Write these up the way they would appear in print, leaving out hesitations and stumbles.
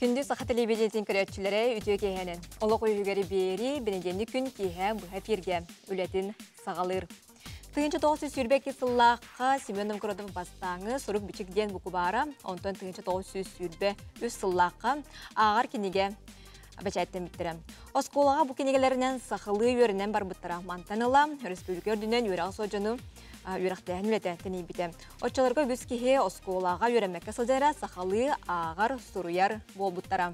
Күндү саха телевидениятин көрөтчүлөрө үтө кехенен. Олок үйгөрү бери бенеденди күн кеhe буха пирге үлетин сагалыр. Тыгынчы 900 сүрбек сыллакка Семенов Городов бастаңы сурук бичикден букубара, онтон тыгынчы 900 сүрбе үс сыллакка агар кинеге бачайттен биттирем. Осколага бу кинегелеринен сахылы өрүнөн бар буттара мантаныла, республика өрдүнөн өрак сожону үрақтайын үлеті тіні біте. Отчаларға күз кеге осколаға өремекке сылжайра сақалы ағар сұруяр бол бұттара.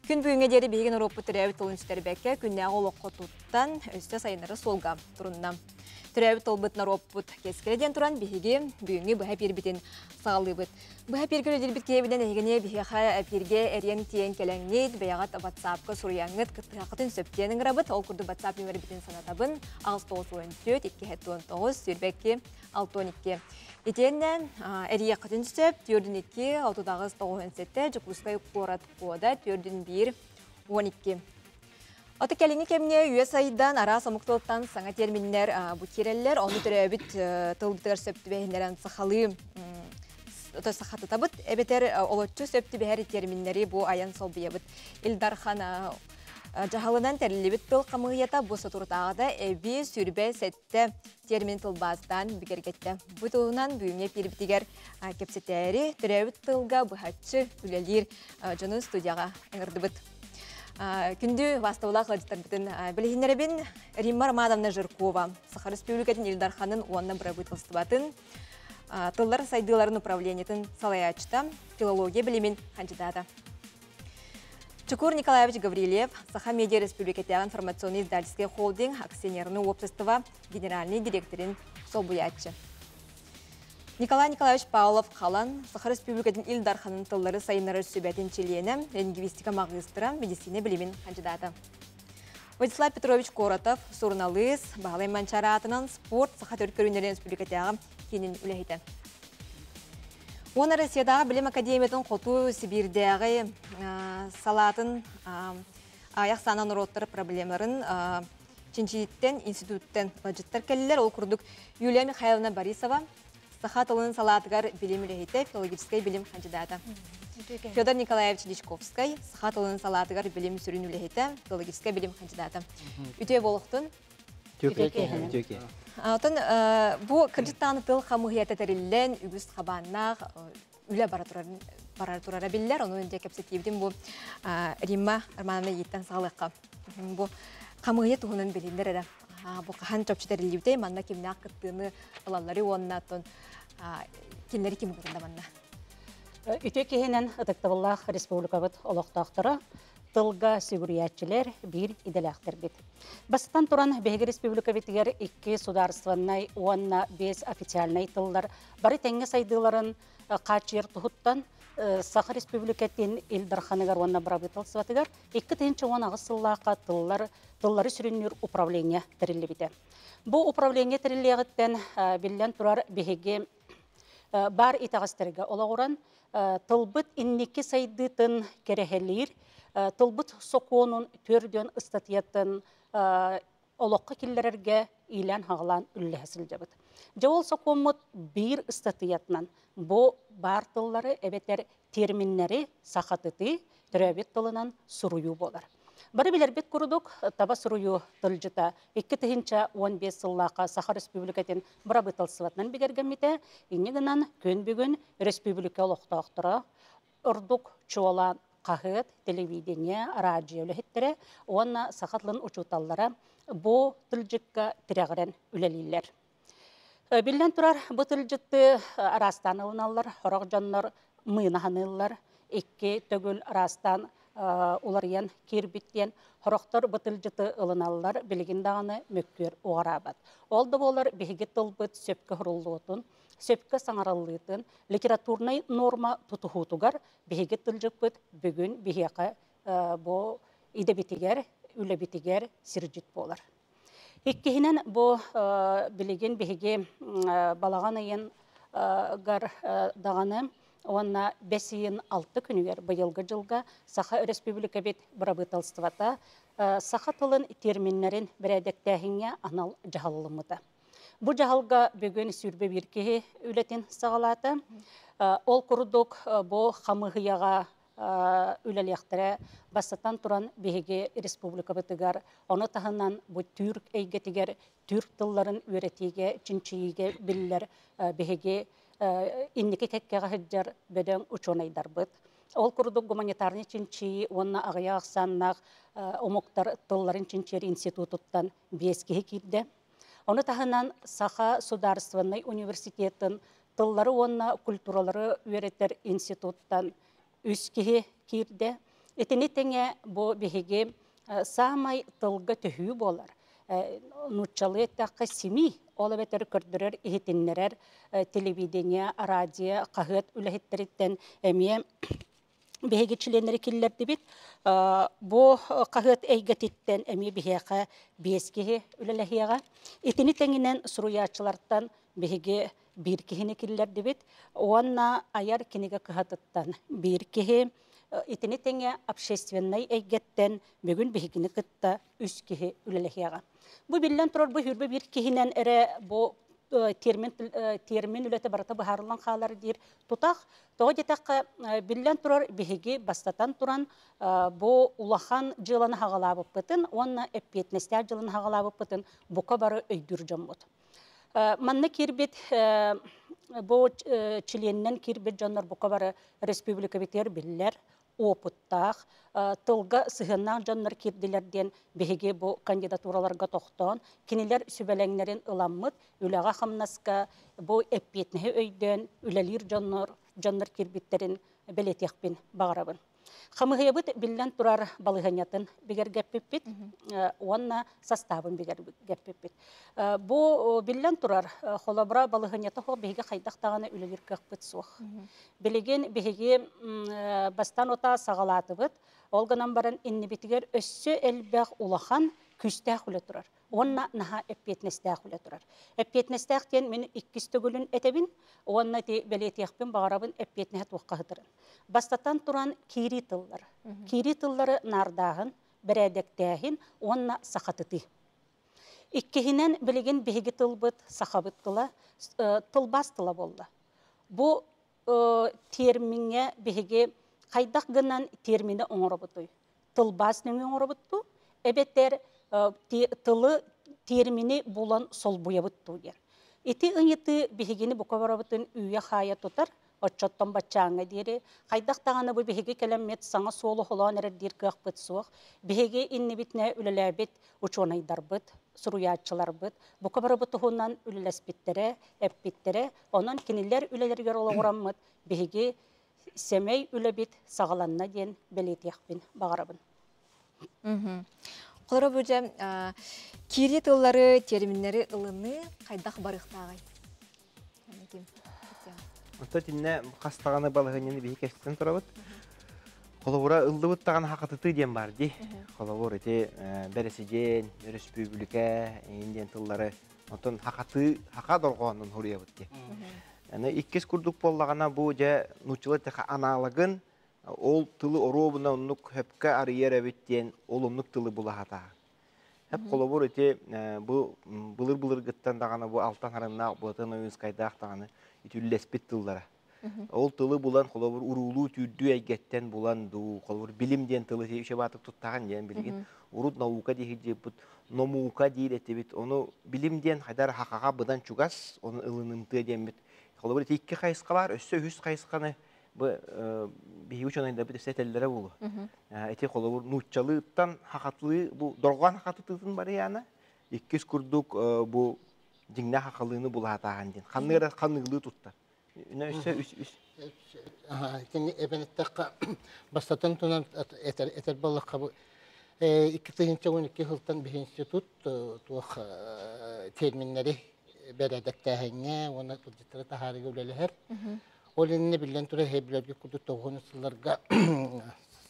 Күн бүгінге дері бейген Европа түрәуі тылыншытары бәкке күнне ағолыққа тұттан өсті сайынары солға тұрынна. Түрәуі тылбытын Европа кескеледен тұран бейге бүгінге бұға пербітін сағалы бұд. Бұға пергі өділбіт кейбіден әйгіне бейға әперге әрен тиен кәләңнейд бәяғат WhatsApp-қа сұруяңыт қытықақытын сөптенің рабыт. Ол күрді WhatsApp нөмірі бітін санатабын ағыз 9-14-2-2 сүрбәкке 6-12. Етеннен әрия қытын сөп, түрдің 2, 6-9-7, жүкрұскай қорат қода, түрдің 1, 12. Оты кәліңі кәміне USAID-дан ара самықтылықтан саңа терминлер бұкерелер, оны түрі өбіт тылбытығар сөпті бәйіндерін сақалы сақаты табыт. Әбетер олотчу сөпті бәйірі терминлері бұл аян сол бейбіт. Илдархан жағалынан тәрілебіт тыл қамығыята бұсы тұртағыда әбі сүрбе сәтті термин тылбаздан бігергетті. Бұл тылынан бүйіңе пербітігер кепсетәрі түрі өбіт тылға бұхатшы үлелер жыны студияға әңірді бұд. Күнді вастаула қыладыстар бітін білігінеребін Римма Рамадовна Жиркова, Сахар Республикатын Илдарханын уанна бұрабытылсты батын, тыллар сайдыларын управлениетін салаячта, филология білімін кандидата. Чукур Николаевич Гаврилев, Саха Медиа Республикатян информационный издательский холдинг, акционерный общество, генеральный директорин Собуячы. Николай Николаевич Павлов Халан, Сахар Республикатын Илдарханын тыллары сайынары сөбәтін челені, лингвистика магистра, медицина білімін кандидата. Владислав Петрович Коротов, Сурналыс, Бағалай Манчара атынан спорт Саха Түркөрінерін республикатяға кенін үләйті. Оны Россиядағы білім академиятын қоту Сибирдегі салатын аяқ санан ұроттары проблемарын Чинчииттен, институттен лажыттар кәлілер. Ол күрдік Юлия Михайловна Борисова, Саха тылын салатығар білім үләйті, филологическай білім кандидата. Федор Николаевич Личковский, Саха тылын салатығар білім сүрін үләйті, филологическай білім кандидата. Үте болықтың? Төке. Бұл кіржіттаны тыл қамығыяты тәрілілен үгіз қабаннақ үлі баратурара білілер. Оның önce кәпсетейбден бұл Римма Армановна еттен сағылыққа. Бұл қамығыя тұғынан біліндер әрі. Бұл қахан чөпші тәрілеуде, манна кеміне ақыттığını ылалары оннаттың кемлері кем көрінді манна. Үте кехенен ұтықтығылақ республикабыт олықтақтыры тылға сүгүриятчылар бир иделяқтыр бит. Бастан туран Беги республика битигер 2 сударстваннай, 5 официальнай тылдар бары тәңге сайдыларын қачыр тұхыттан Саха республикатын Илдарханыгар уанна барабытыл сыватыгар 2 тәнчі уан ағыз сыллақа тыллары сүріннер управления тірілі біті. Бұл управления тіріліғіттен білден тұрар Беги бар итағастырға олағыран тылбыт иннекі сайдытын керехелер, тылбыт соқуының төрден ұстатияттын олыққа келлерерге илен хағылан үлі әсіл жабыт. Жауыл соқуымыт бір ұстатиятынан бұл бар тыллары әбетер терминнері сақатыты түрәбет тылынан сұруyu болар. Бары білер бет күрдік таба сұруyu тылжыта 2-15 сыллақа Саха республикатын бұрабы тылсыватынан бігергенметі, инегінен көн бүгін республика олықтақтыры ұрдық чуалан қағыт, телевидение, радио үліхеттері, оны сақатлын ұчуталлары бұл тылжыққа тірәғірен үлелейлер. Білден тұрар бұл тылжықты арастан ұлыналар, хорақ жанлар мыйнағанылар, 2 төгіл арастан уларыян кербіттен хорақтар бұл тылжыты ұлыналар білген дағаны мөккер оғарабат. Олды болар бейге тылбыт сөпкі хұрылуытын, сөпкі саңараллыйтын, литературнай норма тұтығутугар бейге тылжықпыт бүгін бейеқі бұл идебетігер, үлебетігер сіржіт болар. Еккейінен бұл білеген бейге балаған айын ғар дағаны Онна 5-6 күнігер бұйылғы жылға Саха республика бет бұрабыталстывата Саха тылын терминлерін бірәдіктәхіңе анал жағалылымыды. Бұл жағалға бүгін сүрбе біркеге үлетін сағалаты. Ол құрдық бұл қамығыяға үлелектері бастатан тұран беге республика бітігер, оны тағынан бұл түрк әйгетігер, түрк тылларын өретеге, чинчиге білілер беге иннеке кәккеға хыджар бөден учонайдар бұд. Ол күрдік гуманитарный чинчи, онна ағая ақсаннақ омоқтар тылларын чинчери институттан бескеге кирді. Оны тағынан Саха Сударственный университетін тыллары онна культуралары өретер институттан үскеге кирді. Етіне тәңе бұл беге самай тылға түхі болар. Нучалы таққа семи олы бәтір көрдірер, ехетінлерер, телевидение, радио, қағыт үләхеттереттен әме беге членері келлерді бет. Бұл қағыт әйгететтен әме беге бескеге үләләхеға. Етіне тәңінен сұруячылардан беге bir kehine killer dibit oanna ayar kiniga kıhatıttan bir kehe itinetenге общественный эйгеттен бүгүн бихигини кытта үс кеhe үлелехияга. Бу билен турар бу хүрбе bir kehinen эре бу термин үлете барата бахарлан халар дир тутак того детакка билен турар бихиги бастатан туран бу улахан жыланы хагалабып бытын онна эппетнестер жылын хагалабып бытын бука бары өйдүр жоммут. Манна кирбит бу членнен кирбит жаннар бука бары республика битер биллер опыттақ, тылға сығыннан жаннар кирдилерден беге бу кандидатураларға тоқтон, кенелер сүбәләңнерін ыламмыт, үләға қамнаска бу эппетнеге өйден үләлер жаннар кирбиттерін белетеқпен бағарабын. Хамыгыябыт билен турар балыганятын бигер гәппеппит, онна составын бигер гәппеппит. Бу билен турар холабра балыганята хо беге хайдақтағаны үлелер кәкпіт сух. Билеген беге бастан ота сағалатыбыт, олғанан баран иннебитігер өссі әлбәқ улахан күстәқ үлі турар. Онна наха эппетнестәқ үлі турар. Эппетнестәқтен мен иккістігілін әтебін, онна те белетеқпен бағарабын эппетнәт уаққағыдырын. Бастатан туран кири тыллар. Кири тыллары нардағын, бірәдектәғін, онна сақатыты. Иккехінен білеген беге тылбыт, сақабыт тыла, тылбас тыла болды. Бұ терминге беге қайдақ гынан термині оңырабыты. Тылбас нөңі оңырабыты, әбеттер тылы термини булан сол буябытту дер. Ити ыйыты бехегени букабарабытын үйе хая тутар, отчоттан бачаңа дери. Хайдақтағаны бұл бехеге келеммет саңа солы холан әрер дер кәқпыт суық. Бехеге инни битне үлеләбет учонайдар быт, суруячылар быт. Букабарабыты хонан үлеләспеттері, әппеттері, онан кенелер үлелергер олағыраммыт. Бехеге семей үлебет сағаланна ден белетеқпен бағарабын. Қолары бөжем, кири тыллары, терминлері ылыны қайдақ барықтағай? Ұста тінне қастағаны балығынені бейі кәстен тұрабыд. Қолауыра ылды бұттаған хақытыты ден бар, де. Қолауыр ете бәресіден, республика, енден тыллары, онтын хақа долғанын хұрия бұд, де. Иккес күрдік болағана бұл жа нұчылы тәқа аналығын, ол тылы оробына оннук хөпке арыер әбеттен олымнук тылы була хата. Хеп қолабыр өте бұлыр гыттан дағаны бұл алтан харымна бұлатын ойыныз қайдақ дағаны үтілләспет тылдара. Ол тылы булан қолабыр урулу түйді әйгеттен булан ду, қолабыр білімден тылы тейше батық тұттаған ден білген. Урут наука дейді бұд, номука дейді әтебет. Оны білімден қайдар хақаға бұдан чугас, оның ылынымты ден бет. Қолабыр тейкі қайысқа бар, өссі үз қайысқаны бейі учанайда бит сәтелләре булу. Әте қолабыр нуччалыттан хақатлы, бұл дорған хақатлытын бар яна. Иккес күрдік бұл деңне хақалыны бұл атаған ден. Қанныгыра қанныгылы тұтта. Үні үс. Эбенеттаққа бастатын тұнан әтер балыққа бұл 2012 жылдан бір институт туақ терминлері бәрәдәктәхіңе, оны тұлжеттері тахары көлелер. Ол еніне білген тұры хейбілерге күрді 90-ларға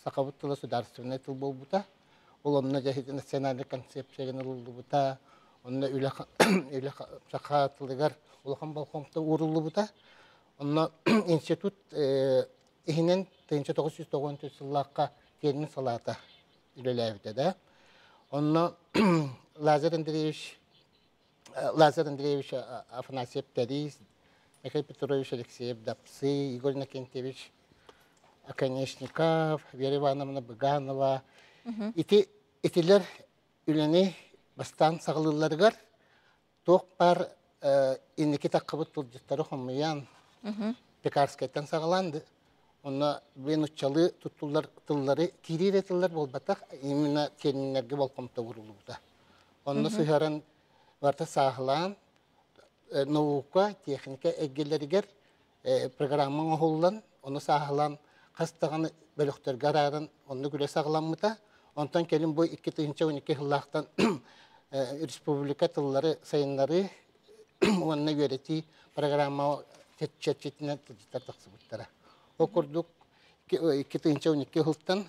сақабыттылы сударственный тыл бол бұта. Ол онына жәхеті национальный концепцияны ұлды бұта. Онына үйлі сақа тылығар олақан балқомта ұрылы бұта. Онына институт ехінен 1994 жыллаққа термин салата үлеләбіді да. Онына Лазар Андреевич Афанасьев Тарис, Михаил Петрович Алексеев Дапсы, Игорь Накентьевич Аконечников, Вера Ивановна Быганова. Итилер үлені бастан сағылыларғар, тоқ бар иннеки таққыбыт тұлжыттары қомыян Пекарскайттан сағыланды. Онна бен ұтчалы тұллары кирир етілер болбатақ, именно терминерге болқымта вұрылуыда. Онна сығаран барта сағылан, наука, техника әггелерігер программың оғылан, оны сағылан қастағаны бөліқтер гарарын, оны күлі сағыламыда. Онтан келін бой 2-12 жыллақтан республика тыллары сайынлары онына өрети программа чет-четіне тұлжыттар тақсы бұттара. О күрдік 2-12 жылттан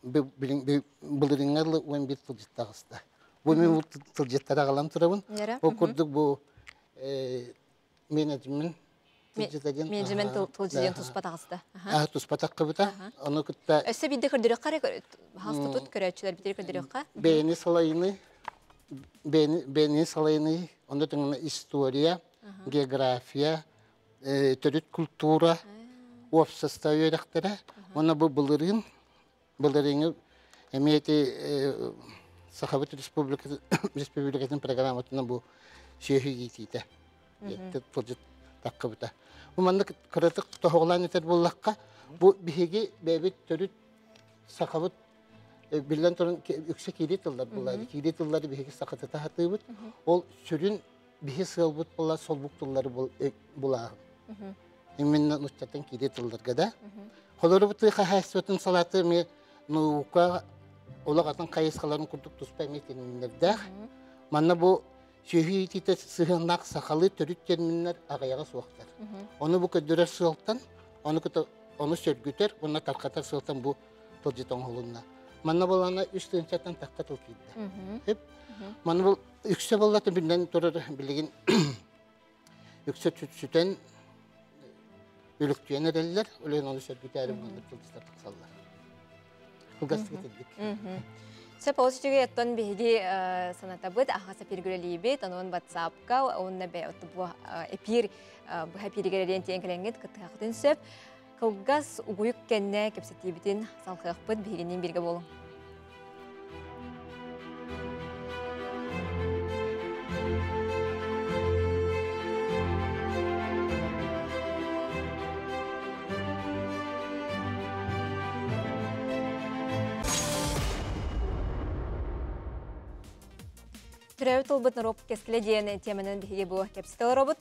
бұлырыңарлы 11 тұлжыттағысты. Бұл мен тұлжыттар ағалам тұрабын. О күрдік бұл менеджмент Менеджмент тұлжыден тұспатағысты. Тұспатаққа бұта. Оны күтті... Өсі биді күрдірек қарай хаста тұт көрәтшілер бітері күрдірек қа? Бәйіні салайыны, онда түңіні история, география, түріт культура, общество өректері. Оны бұл бұлырыңы әмейті Сахабыт Республикатын программатына бұл шүйі етейді. Таққыбыта. Уманны кырытык тоғылан етер боллаққа, бұл бігеге бәбет түріт сақабыт білден тұрын үксе кейде тылдар болайды. Кейде тылдары бігеге сақыты тағаты бұд. Ол сүрін біге сығыл бұд болла сол бұқ тылдары болағын. Еменнен ұштаттан кейде тылдарға да. Қолыры бұты қағайсуатын салаты ме науқа олағатын қайысқаларын күрдік тұспай метеніндерді. Манна бұл Шөйі етейті сығынлақ сақалы түріт терминлер ағаяға суақтар. Оны бұл көддірер сығылтан, оны сөргітер, оны тарқатар сығылтан бұл тұлжетон ғылынна. Манна болана үш түйінчаттан таққа тұлқиды. Манна бұл үксе болаты білден тұрыр білеген үксе сүтен өліктүйен әрелілер, өлен оны сөргітері бұлды тұлжетар тақсалар. Құлғасты кетедік. Сөп осы жүге еттон бейгі санатабыд, ағаса пергүрелейбет, оның WhatsApp-ка, онына бәй бұл эпир пергүрелейін теңкіленгет күттіғақтын сөп. Қылғас ұғыйық кәнне кепсетейбітін салқықпыд бейгенен берге болың. Түрәуі тұлбыт нұрып кескілі дейін темінің бігі бұл кепсетелі робыт.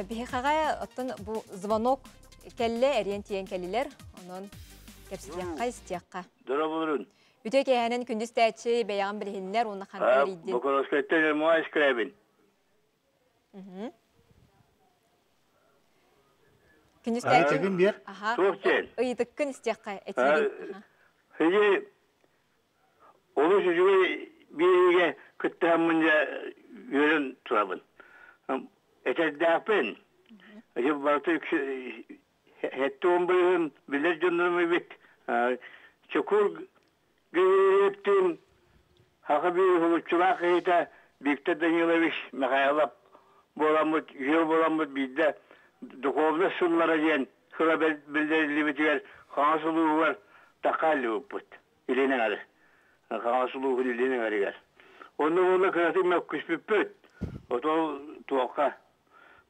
Бігі қағай оттын бұл звонок кәлі әрен тиен кәлілер, оның кепсетеққа істеққа. Дұра бұлырын. Үте кәйәнін күндіз тәтші бәяған білгенлер, оны қанқар үйден. Бұқыр өскеттен мұға ішкірәбін. Күндіз тәтші? Соқ сен. Үйдіккін істеққа әтеген. Хеге, олы жүзіге бейге күттіған мұнда өрін тұрабын. Әтәддәпін. Әже балты әтті оңбайын білер жонырымы бек. Чөкір гөйептің хақы бейі ғылытшылақ әйті Виктор Данилович Михайлов боламыд, жел боламыд бейді духовны сыллара ден сыра білдерілі бітігер қаңсылығы бар таққалы өппіт. Иленің ары. Қаңсылығы иленің арығар. Оны кіраты мәк күспіппіт. Отол туаққа.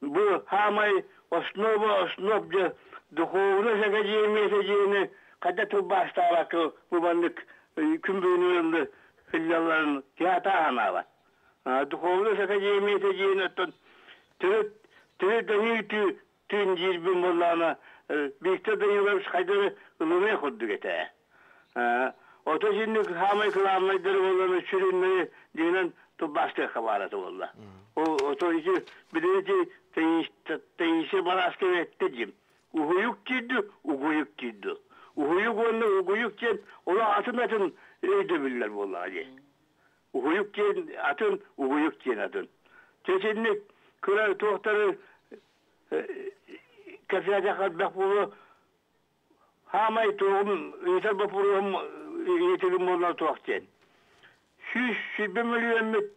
Бұл хамай основ же духовны сәкәдеймесі қада тұлбасты алақы бұбандық күмбейінерімді филиаларын теата ғанава. Духовны сәкәдеймесі жейін өттін түрі дәней түйін жербін болағына Виктор Данилович қайдары ұлымай құдды кеті. Ото жинник хамай кыламайдары боланы сүрінмені дейінен тұлбасты қабараты болла. Ото isi bileti teyisi baraske vettim. Uyuk kiddi. Uyuk onu uyukken ola atın öyle vallahi. Uyukken atın uyukken atın. Kesinlik kıra tohtarı kafede kalbak bulu hamay tohum yeter bapurum yeterim onlar tohten. Şu 1 milyon mit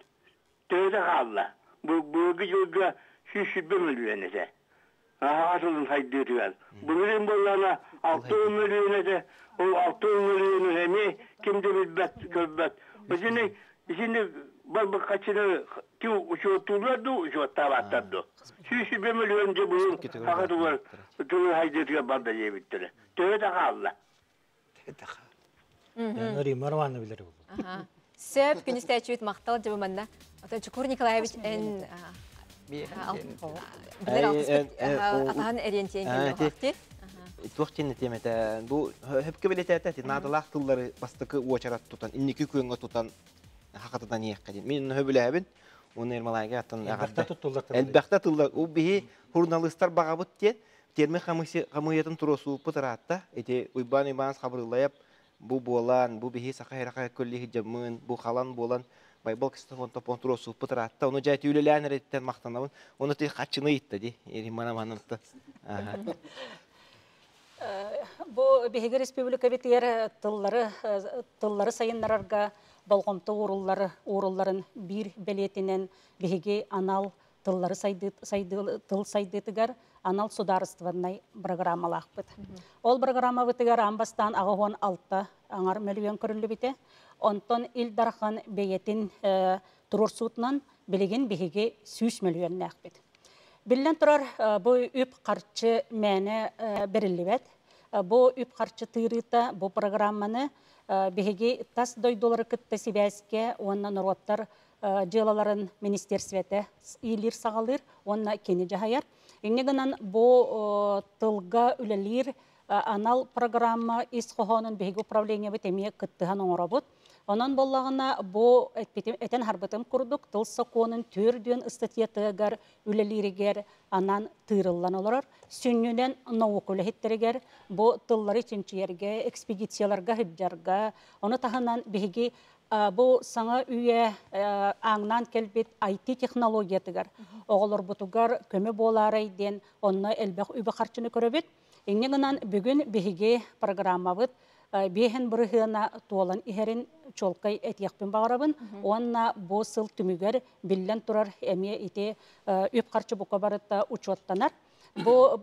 teyze kaldı. Bu yılda şu 1 milyon ise. Atılın haydırıyor. Bunun bollana 6 milyonu da o 6 milyonu hem kimde bilbet köbbet. O şimdi bak kaçını ki uçuyorlardı uçuyorlardı. Şu 1 milyon de bu hakikaten var. Tulu haydırıyor banda diye bittiler. Tövbe de kaldı. Ben arayayım, Marvan'la bilirim. Söp gün istəyəcəyit maqtal cəbəməndə. Ata Çukur Nikolayeviç en bilir atahan eriyentiyen geldi. Tuhtini temete bu hep kabiliyete nadalak tılları bastıkı uçarat tutan inniki kuyunga tutan hakikaten iyi kadın. Min höbülebin onu ermalayga atan elbette tıllar o bihi jurnalistler bagabıt diye terme kamuyatın turosu pıtaratta eti uyban haberlayıp bu bolan bu bihi sakayra kulli jamın bu kalan bolan Baybal kısıtın topon turosu pıtaratta onu jaytı üleler etten maktanavın onu te kaçını itti di erimana manıttı. Bu Bihiga Respublika bitiyer tılları sayınlararga balgomta uğurların bir beliyetinen Bihigi anal tılları saydıtıgar anal sudarıstvanay programmalaq bit. Ol programma bitigar ambastan ağıhon altta angar milyon körüllü bite. Onton il darxan beyetin turursutnan biligin Bihigi 100 milyon naq bit. Billen turar bu üp qarçı mene berilibet. Bu üp qarçı tırıta bu programmanı Bihigi tas $2 kıtta sibäske onna norottar jılaların ministersvete ilir sağalır onna keni jahayar. İnneganan bu tılga ülelir anal programma isqohonun Bihigi upravleniya bitemiye kıttıhan oңorobut. Onun bollağına bu eten harbıtım kurduk. Tıl sakonun türdüğün ıstatyatığar üleliriger anan tırıllan olarar. Sünnüden navukulu hitteriger bu tılları içinci yerge, ekspedisiyalarga, hıbjarga. Onu tahınan Bihigi bu sana üye ağından kelbet IT teknologiyatıgar. Oğulur butugar kömü bolarayden onna elbaq übe qarçını köröbet. İnneğinden bugün Bihigi programmabıt Behen bırıhına tuolan iherin çolkay etiyakpın bağırabın. Onna bu sıl tümüger billen turar emiye ite üp qarçı bu kabarıtta uçuattanar. Bu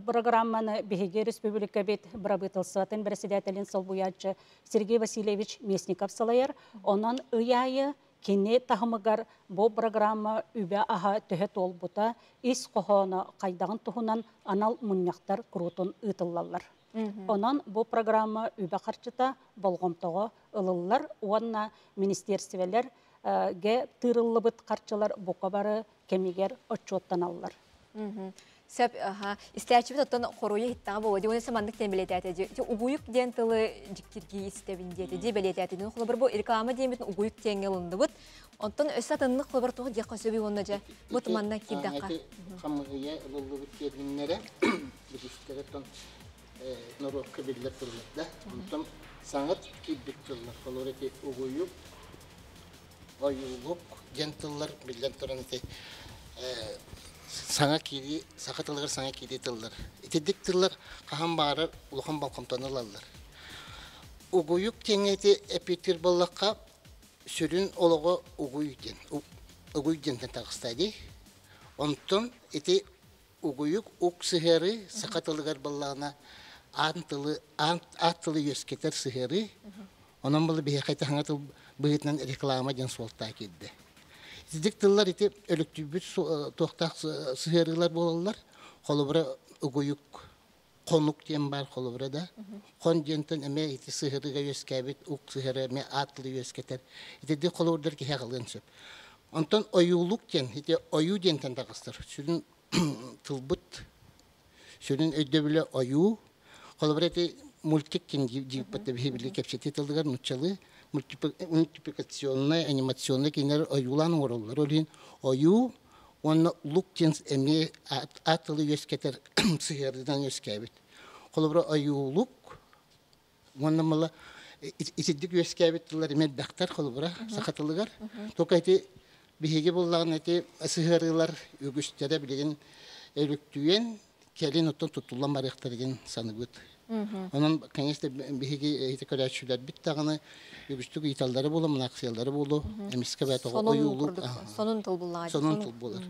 programmanı Bihigi Respublika bet brabıtılsatın presidatelin salbuyaçı Sergey Vasilyevich Mesnikov salayar. Onun ıyayı kine tahımıgar bu programma übe aha töhet olbuta is qohona qaydağın tuhunan anal munyaktar kurutun ıtıllallar. Onun bu programma übe qarçıta bolğomtoğu ılıllar, onna ministersiveler ge tırıllıbıt qarçılar bu kabarı kemiger otçuottan allar. Söp istəyəcəyit ottan qoruyu hittağı bu. Onu samandık tembeliyətədi. Uğuyuk den tılı jiktirgi istebindiyeti, beliyetədi. Xolabır bu reklama demetin uğuyuk tengel bud. Ondan ösatınlıq xolabır toğu diye qasöbü onaca. Bu tımandan kibdaqqa. Xamıya ılıllıbıt terminlere biliştireton norok kabiller turmakta. Ondan sanat kibdik tıllar. Koloreti uğuyuk, oyuluk, gentıllar bilden turanete sana kiri, sakatılır sana kiri tıllar. İtedik tıllar kahan bağırır, uluhan balkomtanırlarlar. Uğuyuk tengeti epitir ballıqqa sürün oluğu uğuyukten tağыстайды. Ondan eti uğuyuk uq sıhırı sakatılır ballağına at tılı yösketer sıhırı. Ondan balı bir kayta hangatıl bıhıtnan reklama den solta keddi. İtedik tıllar eti ölüktübüt tohtaq sıhırılar bolallar. Kolubra uğuyuk konuk diyen var kolubra da. Kon jenten eme eti sıhırıga yöskebit uq sıhırı eme at tılı yösketer. Eti de kolubrar ki heqalın söp. Ondan oyuluk diyen, eti oyu jenten tağыстır. Sürün tılbıt, sürün ödebile oyu. Kolubra eti multikken jipatı bihibirli kepseti tıldıgar nutçalı. Multiplikasyonla, animasyonla kendiler oyulan orallar. Olin oyu, onu lukcens emi atılı yösketer sıhırdan yöskebit. Kolubra oyuluk, onu mala isidik yöskebitler emed baktar kolubra sakatılıgar. Tokayti bihigi bullağın eti sıhırlar ügüstere bilgin ölüktüyen kelin otun tutulan barıqtırgın sanıbıt. Onun kaneste bihigi hitikaratçılar bittağını ügüstük italları bolu, manaksiyalları bolu, emiske bet oyuluk. Sonun tılbullar. Sonun tılbular.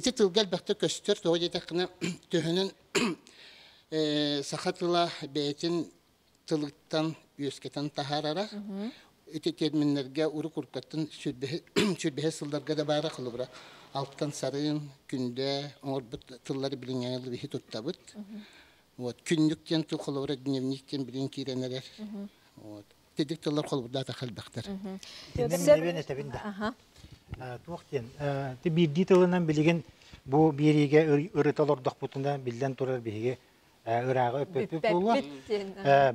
Ити тылгал бәкті көстер тоғы жетақына төхінің сақатыла бәйтін тылықтан өскетен тахарара. Ити терминлерге уру куркаттын сүрбеhe сылдарга да бара қылы бұра. Алттан сарын күнде оңыр бұт тыллары білін яңылы бейі тұттабыт. Күндіктен тұл қылы бұра дневниктен білін кейренелер. Тедік тыллар қылы бұрда тақал бәқтір. Мен етебінде. Туақтен, бірді тылынан білген бұл береге ұрытал ордық бұтында білден тұрар бейге ұрағы өп-өп болуа.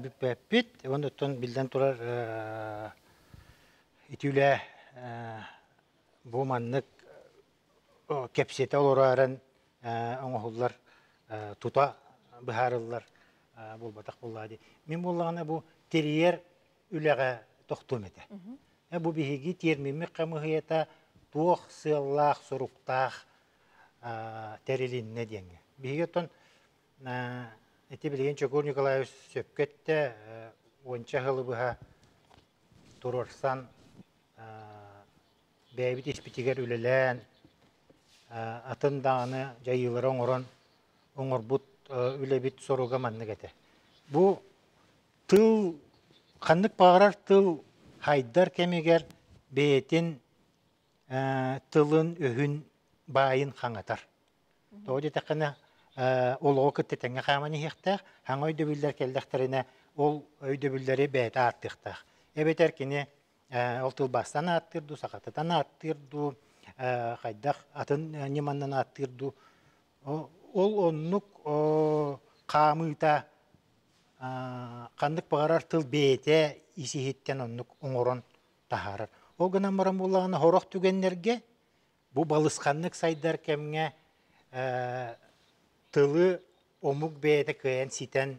Бүп-өп-бүт. Оны тұн білден тұрар итүлі бұл маннық кепсеті оларарын оңғылар тұта бұхарылар бұл батақ болады. Мен болғаны бұл терьер үліға тоқтым еді. Бұл бейге термемі қамығыйета туық сыллақ, сұруқтақ тәрелінне денге. Бейге тұн әте білген Чокор Николаевич сөпкетті онша ғылы бұға тұрырсан бәйбіт еспетігер үлелән атын дағаны жайылыр оңыр бұт үлебіт соруға манны кәті. Бұл тыл, қандық бағарар тыл хайдар кемегер бейетін тылын өхін байын қаңатар. Тоғы детақына олығы күттетіңе қаманы хектақ, хаң өйдөбілдер келдіқтеріне ол өйдөбілдері бәйті аттықтақ. Әбет әркені ол тылбастан аттырду, сақатыдан аттырду, қайдақ атын неманнан аттырду. Ол оннық қамыта қандық бағарар тыл бейте исихеттен оннық оңырын тахарар. Ол ғынан баран болағына хорақ түгенлерге бұл балысқанлық сайдар кәмге тылы омук бейте көйен ситен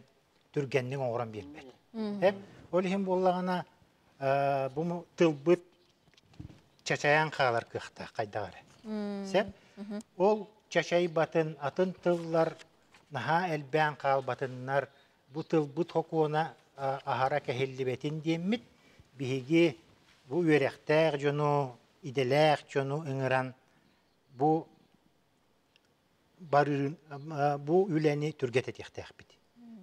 түргеннің оңырын бермеді. Ол ең болағына бұл тылбыт чачаян қалар қықты қайдағары. Ол чачай батын атын тыллар наға әлбән қал батыннар бұл тылбыт хокуына ахара кәхелі бәтін деммет бейге бұл өректәр жону, иделәр жону ұңыран бұл үләні түргет етектәк біт.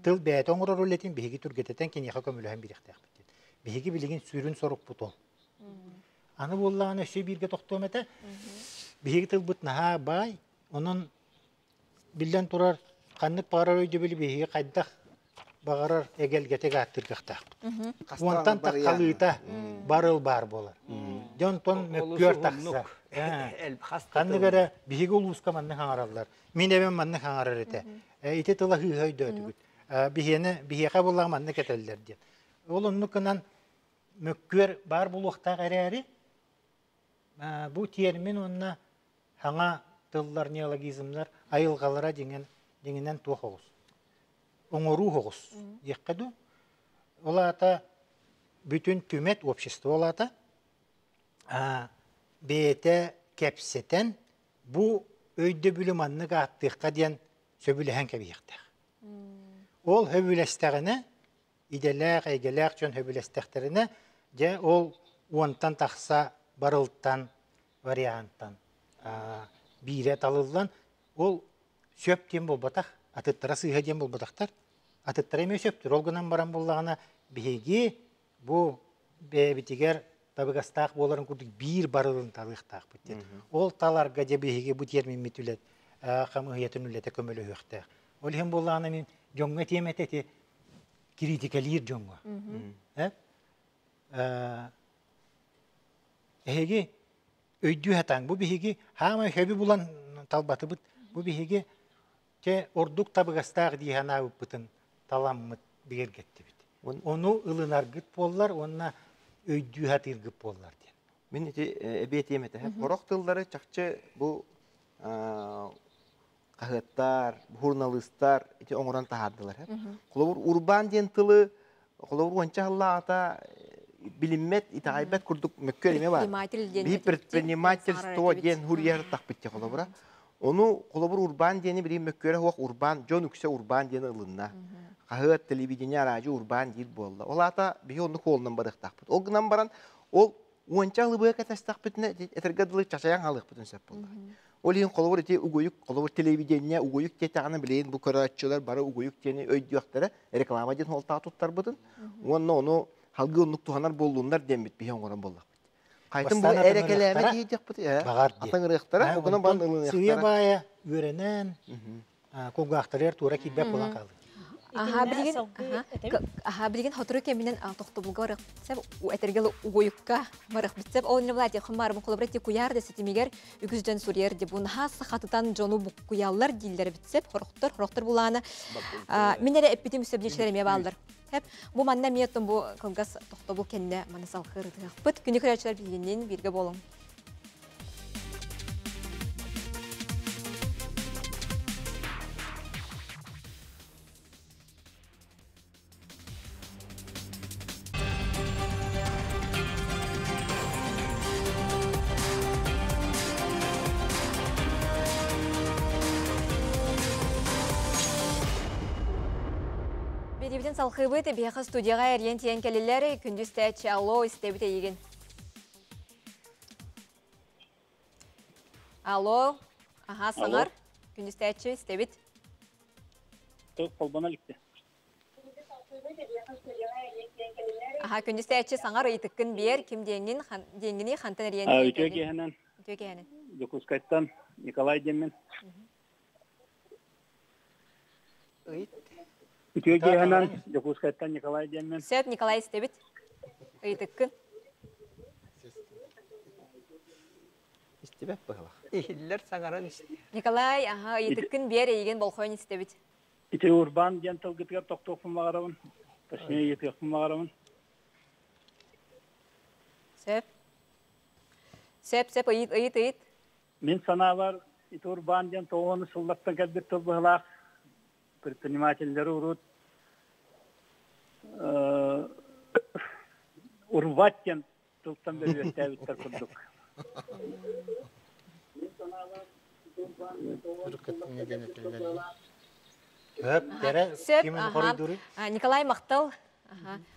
Тыл бәйт оңырар өлетін бейге түргет етін кенеға көміліген біректәк біт. Бейге білеген сүрін сорук бұт ол. Аны болағына өсі бірге тоқтуым әті, бейге тыл бұт наға бай, оның білден тұрар қаннық бағарар өйді білі бейге қайдақ бағарар әгелгетеге аттырғықтақ. Онтан таққалыйта барыл бар болар. Жонтон мөккөр тақса. Қанныгара бейге ұлысқа манны қаңаралар. Мен әбен манны қаңарар еті. Ете тыла хүйхөйді өтігіт. Бейге болаға манны кәтелдер ден. Ол оннықынан мөккөр бар болуқтақ әрі бұл термин онына хаңа тыллар неологизмлар айылғалара деңінен туақ оғыз. Оңыру оғыз. Еққаду. Ола ата бүтін түмет общество ола ата бейте кәпсетен бұл өйді бүліманны қаттыққа ден сөбіліген кәбейіқтақ. Ол хөбілестіғіне иделәқ, әйгеләқ жөн хөбілестіқтеріне де ол уантан тақса барылттан, варианттан бейрет алылдан ол сөптен бол батақ, атыттара сыйға бол батақтар. Атыттара еме сөптір. Ол ғынан баран болағына бейге бұл бәбітігер табығастақ боларын күрдік бір барылын талықтақ бүттен. Ол таларға де бейге бұл термин метулет, қамығиетін үлеті көмілі өқтақ. Ол ең болағына мен жоңға темет әте критикалир жоңға. Әйге өйді хатаң. Бұл бейге хама хөбі бұлан талбаты бұд. Бұл бейге те ордук табығастағы дейхана өппітін таламмыт бергетті біт. Оны ылынар гыт боллар, онына өйді хатыр гыт боллар ден. Мен әбет еметі. Қорық тылдары чақчы бұл қағыттар, журналистар оңыран тағардылар. Қолауыр урбан ден тылы, қолауыр онча ғылла ата билиммет итайбет курдук мөккөр эме бар. Би предпринимательство ден хурьер тахпытте колобура. Ону колобур урбан дени бир мөккөрө хок урбан, жон үксө урбан дени ылынна. Кахыт телевидение радио урбан дил болду. Олата би ону колунан барык тахпыт. Ол гынан баран ол уанча лыбы катастахпытны этергадылы чачаян халык бүтүн сеп болду. Ол ен қолуыр ете угуюк, қолуыр телевидение угуюк тетағаны білейін, бұл көрәтшілер бары угуюк тені өйдіяқтары реклама ден ол тағытуттар бұдын. Оны халғы онлық туғанар болуындар дембет бейен қоран болақ. Қайтын бұл әрекеләме дейдек бұд. Атын ұрықтары, оғынан баған ұлын Сүйе бая, өренен, қолғақтарыр тура килбек болан қалды. Билеген хотыры кеминен тоқтыбылға ұрық бітсеп, әтергелі ұғойыққа мұрық бітсеп, ол не болады, құмарымын қолыбыретте күяр десетімегер үгізден сұрер де бұны хасы қатыдан жону бұқ күялар дейлері бітсеп, құрықтыр бұланы. Мен әрі әппетім үсөбдешілеріме балдыр. Бұл манна меттім бұл қылғас тоқтыбыл кенне манысал қырдық. Бұт күні күрәтшілер білгеннен бірге болың. Беребеден салқыбыты бияқы студияға әрген тиен кәлелері күндіз тәтші алло істебіте еген. Алло, саңар, күндіз тәтші істебіт. Қолбана лікті. Күндіз тәтші саңар ұйтыққын бер, кім денгіне қантан әрген тиен кәлелері? Өтегенен. Докускайттан Николай Деммен. Үтегенен Докускайттан Николай Деммен. Сөп Николай істебіт. Ұйтыққын. İstebek bakalım. İhiller sağaran işte. Николай, ұйтыққын бер еген болқойын істебіт. İti urban diyen tılgıtgar toqtoqpun bağıramın. Taşıya yetiqpun bağıramın. Сөп, ұйыт. Мен sana var, iti urban diyen toğunu sıllaktan kadar tılbığılaq. Предпринимательдері урут. Урват диyen tılgıttan beri öttәbіттер күрдік. Николай Мақтал.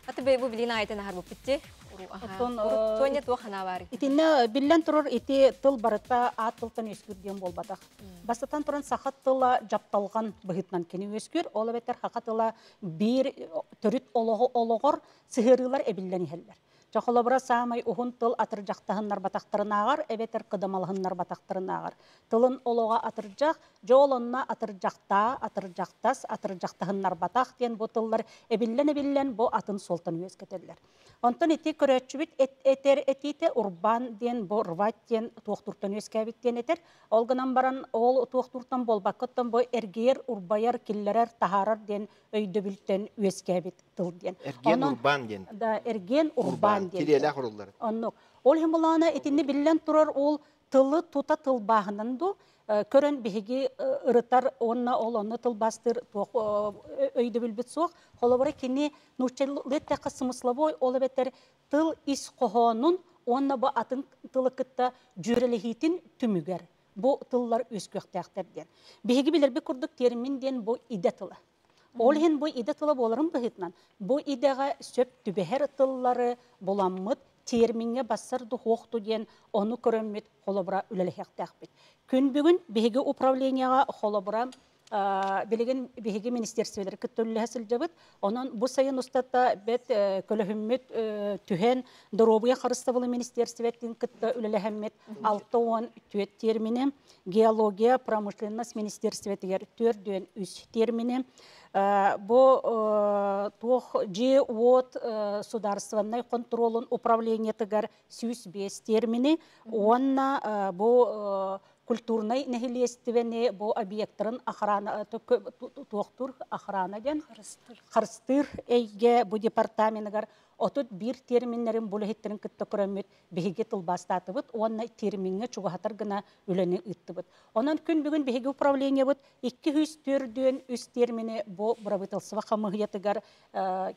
Аты бұл білген айтын ағар бұл бітті. Тоне туақана бар. Итинне биллен турur ити тыл барыта а тылтан өскүрден болбатақ. Бастатан туран сақат тыла жапталған бұғытнан кені өскүр. Ол бетер хақатыла бір түріт олығыр сығырылар әбілден елдер. Жақылабыра самай ұғын тыл атыржақтағынлар батақтарынағар, әбетер қыдамалығынлар батақтарынағар. Тылын олуға атыржақ, жолынна атыржақтас, атыржақтағынлар батақ ден бұл тыллар әбіллен бұл атын солтан өскетелер. Онтан еті көрәтші біт әтер әтейті урбан ден бұл рват ден туақтұртан өскәбіт ден әтер. Олғынан баран ол туақтұртан бол бақыттан бұл әргейер, урбайар, келлерер, тахарар ден өйді білтен өскәбіт тыл ден. Ergen urban den. Да, эрген урбан ден. Kiriyelek urulları. Оннук. Ол хембалана этинне биллен турар ол тылы тута тылбағынан ду көрен биһиги ырытар онна ол онна тылбастыр өйді білбіт соқ. Холобара кені нучеллетте қысымыслабой ол беттер тыл ис қоғонун онна ба атын тылы кытта жүрелехитин түмігер. Бу тыллар өскөқтәқтерден. Биһиги билерби курдук терминден бу иде тылы. Ол хен бу иде тылы боларын бұғытнан. Бу идеға сөп түбәһәр тыллары боламмыт, терминге бассарды хоқту ден, оны көріммет холобыра үлелехектәқпет. Күн бүгін беге управленияға холобыра білеген беге министерствелер күттөлі әсіл жабыт. Онын бұл сайын ұстатта бәт көліхіммет түхен дұробыға қарыстабылы министерстветтен күтті үлелехеммет 6-10 түйет термини, геология, промышленность министерстветтегер 4-3 термини, Бо же от сударственной контролын управление тыгар 105 термини, онна бо культурной нехилестивене бо объекттарын охрана туохтур охрана ден харстыр эйге бу департаментгар отут бир терминнерин булехиттерин кытта көрөмөт беге тылбастатыбыт онна терминге чугатар гына үлене ыттыбыт. Онан күн бүгүн беге управление бут 204 үс термини бо бурабытылсыва хамыгытыгар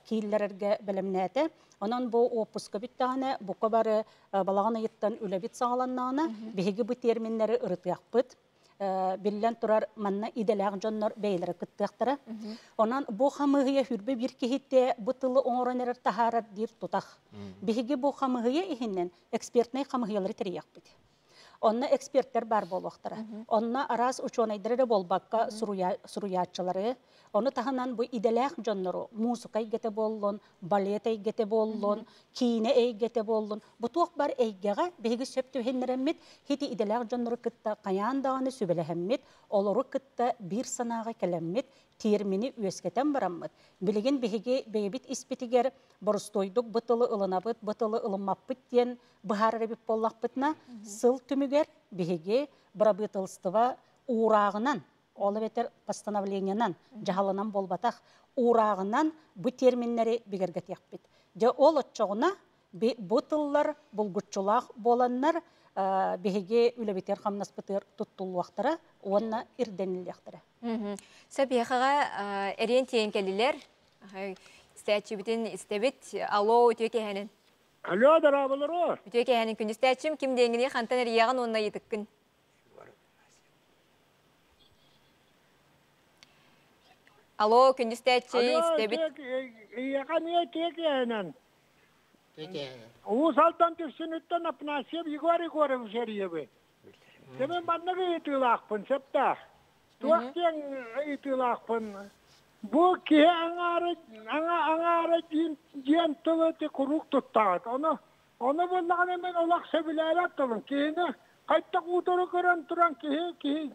кииллерге белемнәте. Онан бу опуска биттаганы бу кабары балаганы йыттан үлебит сагаланнана беге бу терминнери ырытыякпыт. Биллен турар манна иделәг жоннор бейләре кыттыктыра. Онан бу хамыгыя хүрбе бир кихитте бу тылы оңоронер тахарат дир тутах. Беге бу хамыгыя ихиннен экспертный хамыгыялары терияк бит. Онна эксперттер бар болуқтыра. Онна арас ученыйдары болбаққа суруячылары. Оны тахынан bu иделек жоннору, музыкай гете боллон, балет гете боллон, кине гете боллон. Bu туақ бар эйгеға беги сөпту хеннереммит, хити иделек жоннору кытта қаяндағаны сөбелехеммит, олору кытта bir санаға келеммит, термини үескетен бараммыт. Билеген беги бейбит испитигер борустойдук бытылы ылынабыт, бытылы ылынмаппыт ден быхар ребип боллақпытна, сыл түмігер беги брабытылстыва урағынан, олы бетер постановлениянан, жағалынан болбатақ, урағынан бұ терминнері бігергет яқпет. Же ол отчоғына бұтыллар, бұлгүтчулақ боланнар, беге үлебетер қамнаспытыр тұттылуақтары, онына ирденіліқтірі. Сәбияқаға әрен тейін кәлілер, стәтчібітін істебіт, алло, өтеке әнін. Алло, дарабылыр о. Өтеке әнін күнді стәтчім, кім деңгіне қантан әрияғын онына етіккін. Алло, күнді стәтчі, істебіт. Яқан өтеке әнін. Уусалтан түрсүнүттен апнасип Егор Шерьевы. Темен баннага итылақпын, септа. Туақтен итылақпын. Бу ке аңары жен тылыты құруқ тұттағыд. Оны боллаған емен олақ сөбілері аттылын. Кейіні қайттақ ұтыры көрін тұран кейі.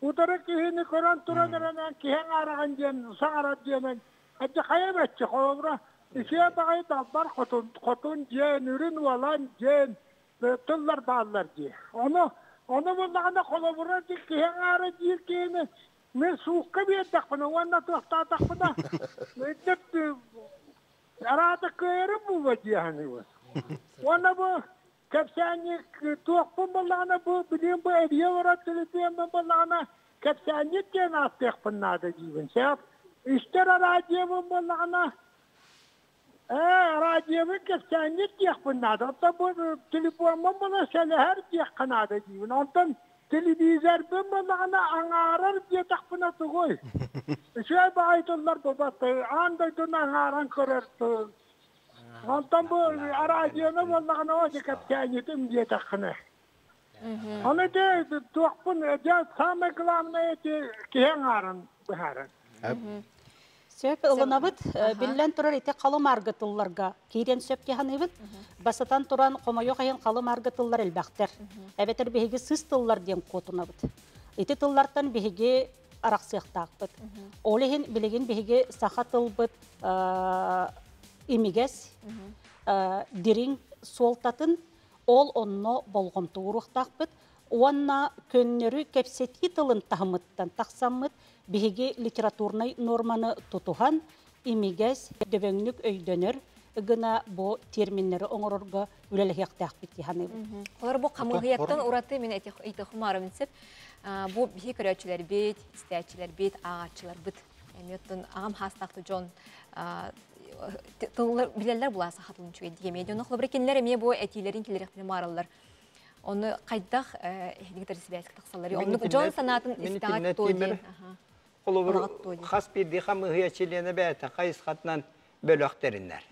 Ұтыры кейіні көрін тұран әрінен кейін араған жен, саңарат жемен. Әтті қайып әтші қолыбыра. İşe bağay dallar kotun jen, ürün olan jen, tıllar bağlar diye. Onu bunlarına kolabura dikiyen ağrı diyekini, men soğukka bir takpına, onunla tuğta takpına. Edip, arada kıyırım bu vadiye hani bu. Ona bu, kapsani tuğpun bunlarına bu, bileyim bu ediye uğratılı diyeyim bunlarına, kapsani diyen az takpına da diyeyim. İşler aracıya bunlarına, радионы кепсәнет яқпынады. Bu telefonman bana her yaqqanadı deyin. Ondan televizör ben bana angarar diye takpınatı koy. Şöyle bağıtırlar babası. Andaydı angaran körerdi. Ondan bu radyonu bana o kepsənetim diye takını. Onu da tuğpun sameklamına eti kihen aran biharan. Сөп ылынабыт, біллән тұрар ете қалым арғытылларға кейрен сөп кеханыбыт, басатан тұран қомайо қайын қалым арғытыллар әлбәқтер. Әбетер бейге сыз тыллар ден қотынабыт. Ете тыллартан бейге арақ сыяқтақпыт. Олеген білеген бейге сақа тылбыт имигес, дирин солтатын ол онно болғымты ұрықтақпыт. Онна көннері кәпсети тылын тағымыттан тақсамыт, беге литературный норманы тутухан, имигес дөбөңнүк өйдөнөр, гына бу терминнери оңорорга үлелехяқтақ битти ханы. Олар бу камыгыяттан ураты мен айтықымарым инсеп, бу бихи көрөчүлер бит, истәчилер бит, ағачылар бит. Эметтен ағам хастақты жон тыллар билелер буласа хатылын чуге дигеме. Жон охлы брекенлер эме бу этилерин килерекне маралар. Оны кайдах дигитер сибәск тақсалары. Оны жон санатын истәгат тойды. Olur, xas bir diye hamıhiyatçılığına bəyətən qayız xatla bölüqterinlər.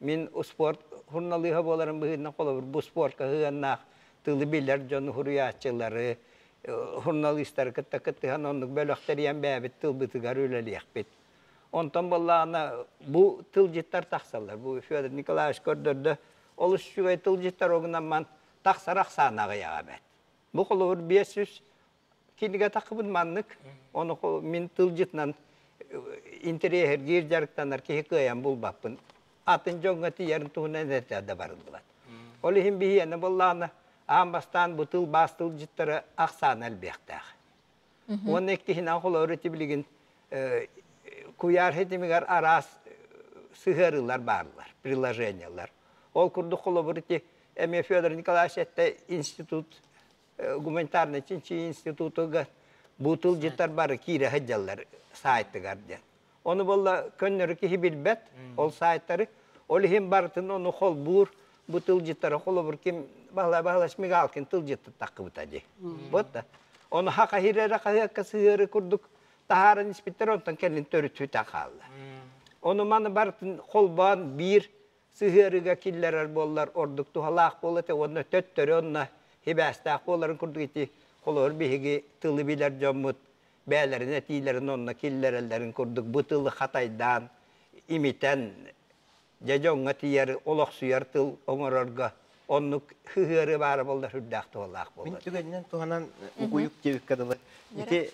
Min o sport hurnalığa bolarım bıhidna olur. Bu sportka hıyanaq, tığlı bilər jonu huriyatçıları, hurnalistler kıtta onluk bölüqteriyen bəyabit tıl bıtıgar öyləliyak bit. Ondan bollağına bu tılcıtlar taqsallar. Bu Fyodor Nikolaevich gördürdü. Oluş şüvey tılcıtlar oğundan man taqsaraq sanağı yağabet. Bu olur 500 Kiliga takıbın manlık, onu min tılcıtla interiyer girjarıktanlar ki hikayen bulbapın. Atın jongati yarın tuğuna netlerde barıldılar. Olihim bihiyene bollağına ağambastan bu tıl bas tılcıtları aksan elbektağı. Onun ektihin ağıla öğretibilgin kuyar hedimigar aras sığırılar barlar, prilajenyalar. Ol kurdu kolu buriti Eme Fyodor Nikolaevich institut Гуманитарный институтуга бутыл житар бары кире хаджаллар сайты гарден. Onu bolla könleri ki bilbet ol saytları olihim bartın onu hol bur bu tılcıtları hol kim bağlaşmı galkin tılcıtı takıbıt adı. Botta onu haka hirere kaya sığırı kurduk taharın ispitler ondan kendin törütü takallı. Onu manı bartın hol bağın bir sığırıga killer bollar orduk tuhalak bollate onu töttörü onunla Hibastaq onların kurduk eti kolor bihigi tılı biler jommut beylerin etilerin onna killerlerin kurduk bu tılı Hataydan imiten jajonga tiyer olaq suyar tıl omororga onnuk hıhırı var bolda hüddaqtı olaq bolda. Min tügenden tuhanan uyuk jebik kadalı. Iti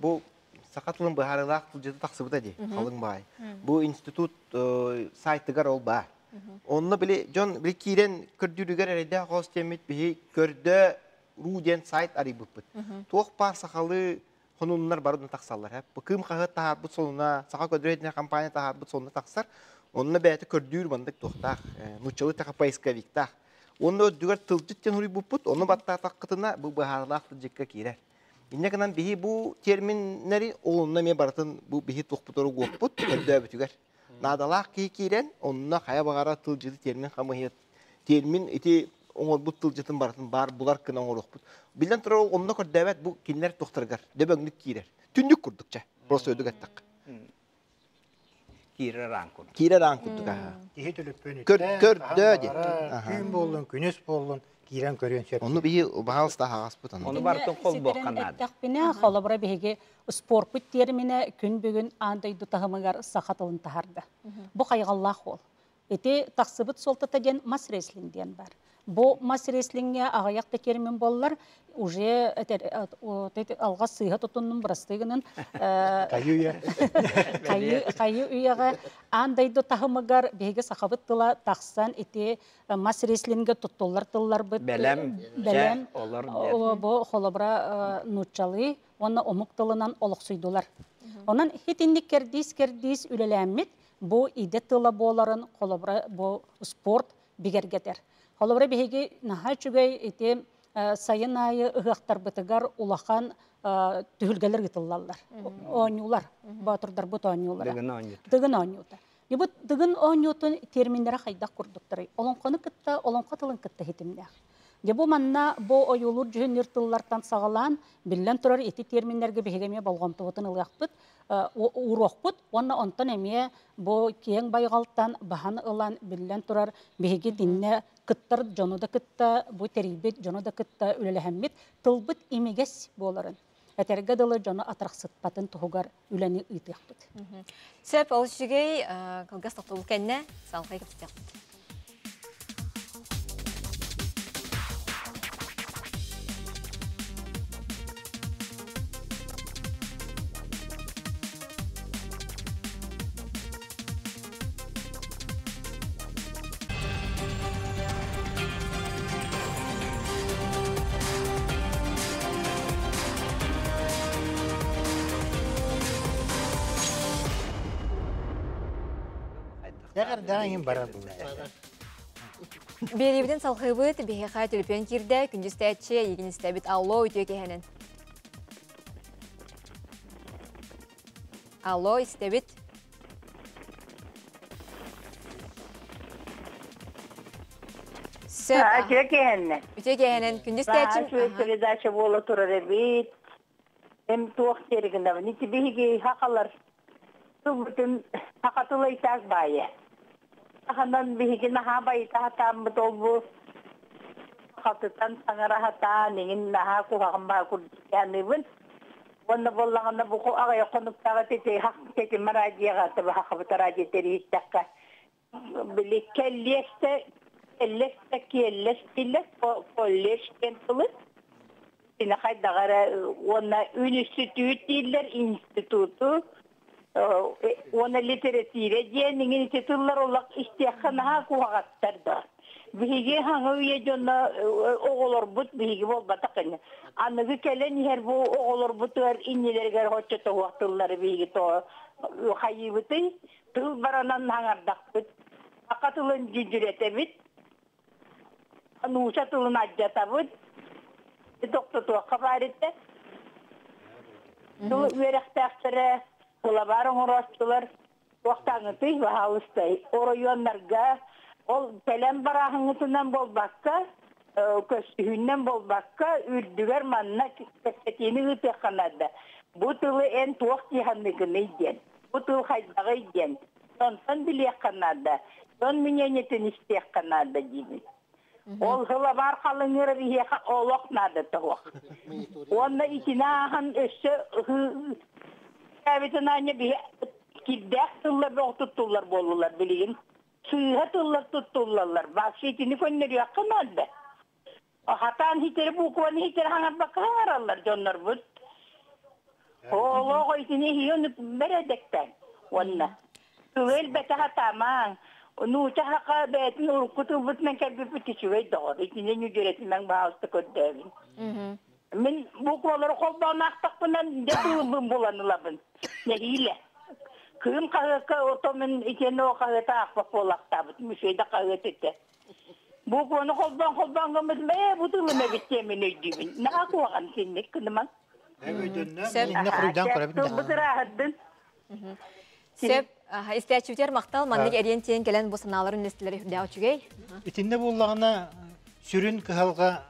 bu sakatılın baharılaq tılcıda taqsıbı da di, kalın bay. Bu institut saytıgar ol ba. Onunla bile, John bile kiren kördürüger erede ağız temit bihi körde ruden sayt arı bıpıt. Tuğ par sakalı konunlar barudun taqsallar hep. Bu kım qahat tahar bu sonuna, saka ködüredine kampanya tahar bu sonuna taqsar. Onunla beyte kördür bandık tuğtaq, nuçalı taqa payska viktaq. Onunla ödüger tılcıtken huri bıpıt, onu batta taqıtına bu baharlaq tılcıkka kirer. İnne kanan bihi bu terminleri onunla me baratın bu bihi tuqputoru goqput, kördü bütüger. Nadalaq kiren onunla kaya bagara tılcıdı termin kamahiyat. Termin iti oңor bu tılcıtın baratın bar bular kına oңor oqput. Bilden tura onunla kör davet bu kinler toxtargar, debönglük kirer. Tündük kurdukça, prosto ödük ettak. Kirer ran kurduk. Kirer ran kurduk. Kihe tülüppön Kördö de. Gün bollun, günüs bollun, kiren körüyen söp. Onu bihi bahalsta hağas butan. Onu bartın kol boqqanadı. Ettaqpine xolabra bihigi sport bit termine gün bugün anday dutahımıgar saxatılın taharda. Bu qayğallah ol. Eti taqsıbıt soltata den mas wrestling diyen bar. Bu mas wrestling'e ağayaqta termin bollar уже alğa sıyha tutunun brastığının Kayuya. Kayı üyağa anday dutahımıgar bihigi saxabıttıla taqsan eti mas wrestling'e tutullar tıllar bit. Belem olur. Bu xolabra nutçalı, ona omuk tılınan olaq suydular. Onun hitinlik kerdiz ülelemmit, bu ide tıla boların xolabra bu sport bigergeter. Xolabra bihigi naha çügey eti sayın ayı ıhaqtar bıtıgar ulaqan tühülgeler gıtıllarlar. Oynuyular, batırdar bu oynuyular. Dıgın oynuyular. Bu dıgın oynuyutun terminlere xaydaq kurdukları. Olonqonu kıtta, olonqa tılın kıtta hitimler. Bu manna bu oyulur cühün yırtıllardan sağalan billen turar eti terminlerge behegeme balgamtıvıtın ılıyaqpıt, uroqpıt, onna ontan emeye bu kiyen baygaltan bahan ılan billen turar behege dinne kıttar jonu da kıtta, bu teribet jonu da kıtta ülelehemmit, tılbıt imeges boların. Eterge dalı jonu atraqsıtpatın tuhugar üleni ıtıyaqpıt. Söp oluşugay kılgas taqtı ulkenne salqay kapsıtaqpıt. Eğer daim bara bu. Beribidin salqıbıt bihi qay tülüpön kirde, kündüz tәтче, егін істәбіт алло өтіе кехенін. Алло, істәбіт. Ötüye kehenne. Өтіе kehenen, kündüz tәтче. Передача bola turar bit. Hem tuğ teriginde. Niti bihigi hakalar. Bütün hakatılı isaz bayi. Hakandan bihigi naha bayi tahatam bu. Hakatıtan sangara hata. Ningin naha kuhakamba kurdiyanibun. Wanda bollağında bu ağaya konuktağı tete hak tete marajiye gatı ve hakabıtaraji teri istakka. Bili kelliyeste kellestilles kolleş kentili. Yine haydagara ona üniversitüt diller institutu. Ona literatüre diyeninin titullar olarak istiyakanaha kuhagattarda. Bihigi hangi üyeconna oğulur but bihigi bol batakını. Anıgı kelen her bu oğulur butular innilerger hoççata huaktılları bihigi to hayyıbıtı. Tıl baranan hangardak but. Akatılın cücürete bit. Anuşatılın acjata but. Doktor tuğa kabarette. Tıl üyerektaktırı. Kulabarın orastılar. Vaktanıtı ve halыстay. Orayonlarga ol pelen barahınıtından bol bakka, köstühünden bol bakka, ürdüger manna köstetiğini ıtıqanadı. Bu tılı en tuğ cihanlıgını idyen. Bu tılı haydağı idyen. Sonsan bile yakanadı. Son münyenetin isteyakkanadı gibi. Ol hıla var kalınır bir olok nadı toğuk. Onunla içine ahın üstü evitin anne bir kiddek tıllar bir tutullar bolurlar bileyim. Suyha tıllar tutullarlar. Bahşetini könleri yakın aldı. Hatan hiteri bu konu hiteri hangat bakı hangarallar canlar bu. Oğlu içine hiyonu beredekten. Onunla. Elbette hataman. Nuca haka betin urkutu butmen kalbi bütüşüve doğru. İçine nücüretinden bağıştı kötüvin. Min bu konuları koldan aktak bundan detulubun bulanılabın. Ne hile. Kıyım kahıka otomun içine o kahıta akbak bolakta bud. Müseyde kahıt etti. Bu konu koldan gımız bu tılına biteceğimin öydüğün. Ne akı vakan sinnek kınıman? Evet, ne kuruydan kurabın. Bu sırahaddın. Sep, istəyəcəklər maqtal, mannik əriyen teyin gələn bu sınavların nesliləri hürdəyə uçugay. İtinde bollağına sürün kıhalga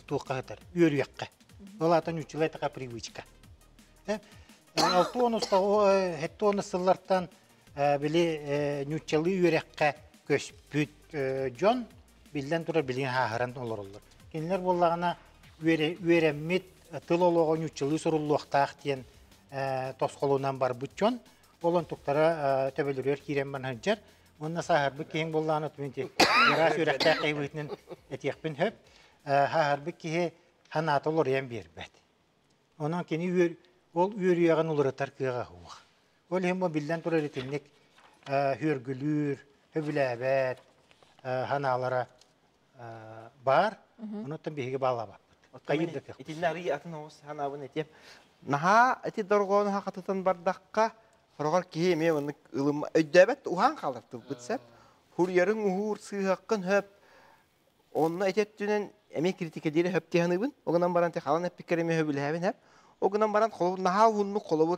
tuğqa hıtar, üyürüyakka. Olatan 3 yıl aytaqa привычка. Altı onu sıllardan bili nüçyalı üyürüyakka köspüt jon, bilden durar bilin haharan olur. Kendiler bollağına üyüremmit tıl oluğa nüçyalı sorulluqtaq diyen tosqolunan bar bu jon. Olan tuktara töbelürüyor kirem ban hıncar. Onunla saharbi kihin bollağını tümünti. Yaras ürekta kayvıtının etiyakbin höp. Saharbi kihi hanat olur yan bir bet. Ondan kini üyürüyağın olur atar kıyağa huğa. Ol hem o bilden turar etimlik hürgülür, hübülebet, hanalara bar. Onu tam bihige bağla bak. Kayıplık. İtinler iyi atın oğuz hanabın etiyem. Naha eti dorgoğunu hakatıtan bardakka Rogar kihime onu ılım ödebet uhan kalırdı bitsep. Huryarın uhur sığhakkın höp. Onunla etettünen emek kritik edili höp tihanıbın. Oğunan baran te kalan hep pikerimi höbül hevin hep. Oğunan baran kolabur naha hunnu kolabur.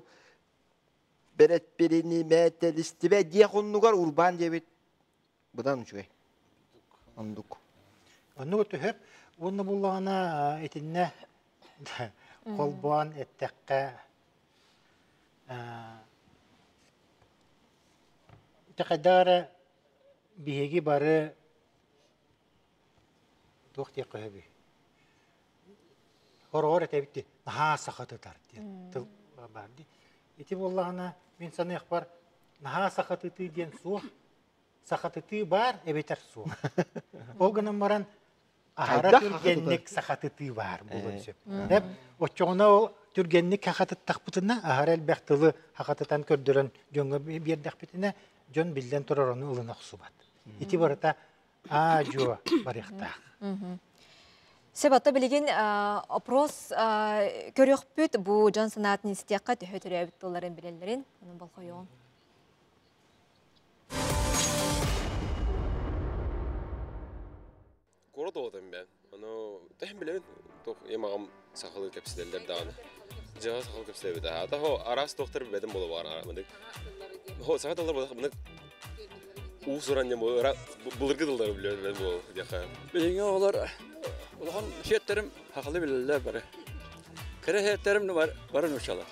Beret birini metel istibe diye konnugar urban diye bit. Budan uçuyor. Onduk. Onu götü höp. Onu bullağına etinne kolboğan ettekke Takadara bihegi barı dokti kahbi. Horor etebitti. Naha sakatı tartı. Tıl bardi. İti bollağına min sana yakbar. Naha sakatı diyen suh. Sakatı bar ebeter suh. O günün maran ahara türgenlik sakatı var bulun söp. Hep o çoğuna o türgenlik hakatı takpıtına ahara elbektılı hakatıtan kördüren jonga bir dakpıtına John bilden turar onu ılına xusubat. İti barata ajo barıqta. Sebatta bilgin opros körüqpüt bu John sanatın istiyaqqa töhötürəbit doların bilenlerin. Onun balqa yoğun. Korda oldum ben. Onu tahmin bilen toq yemağım saxalı kapsideller dağını. Jağa saxalı kapsideller daha. Hatta o aras doktor bedim bolu var aramandık. Ho saat dolar buluq usuranca bulurgu dolar biliyor ben bu yaqa. Bilin oğlar ulan şetlerim haqlı bilirler bari. Kere şetlerim var barın uçalar.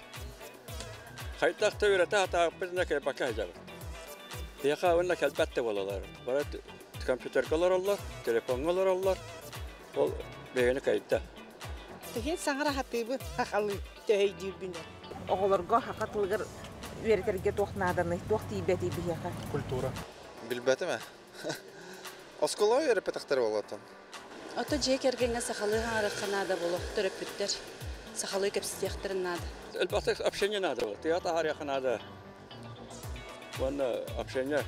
Haytaqta öyrete hata birine kay bakacak. Yaqa onda kelbette bolalar. Bara kompüter kalarlar, telefon kalarlar. Ol beğeni kayıtta. Tehin sangara hatibi haqlı teheydi bine. Oğlarga haqatılgar vereterge toxnadanı, toxti beti biyaqa. Kultura. Bilbeti mi? Oskoloy repetaktör olatan. Ota jekergenge saxalı haraqanada boluq töröpütter. Saxalı kapsiyaqtırın nada. Elbette общение надо. Tiyata haraqanada. Bana общение.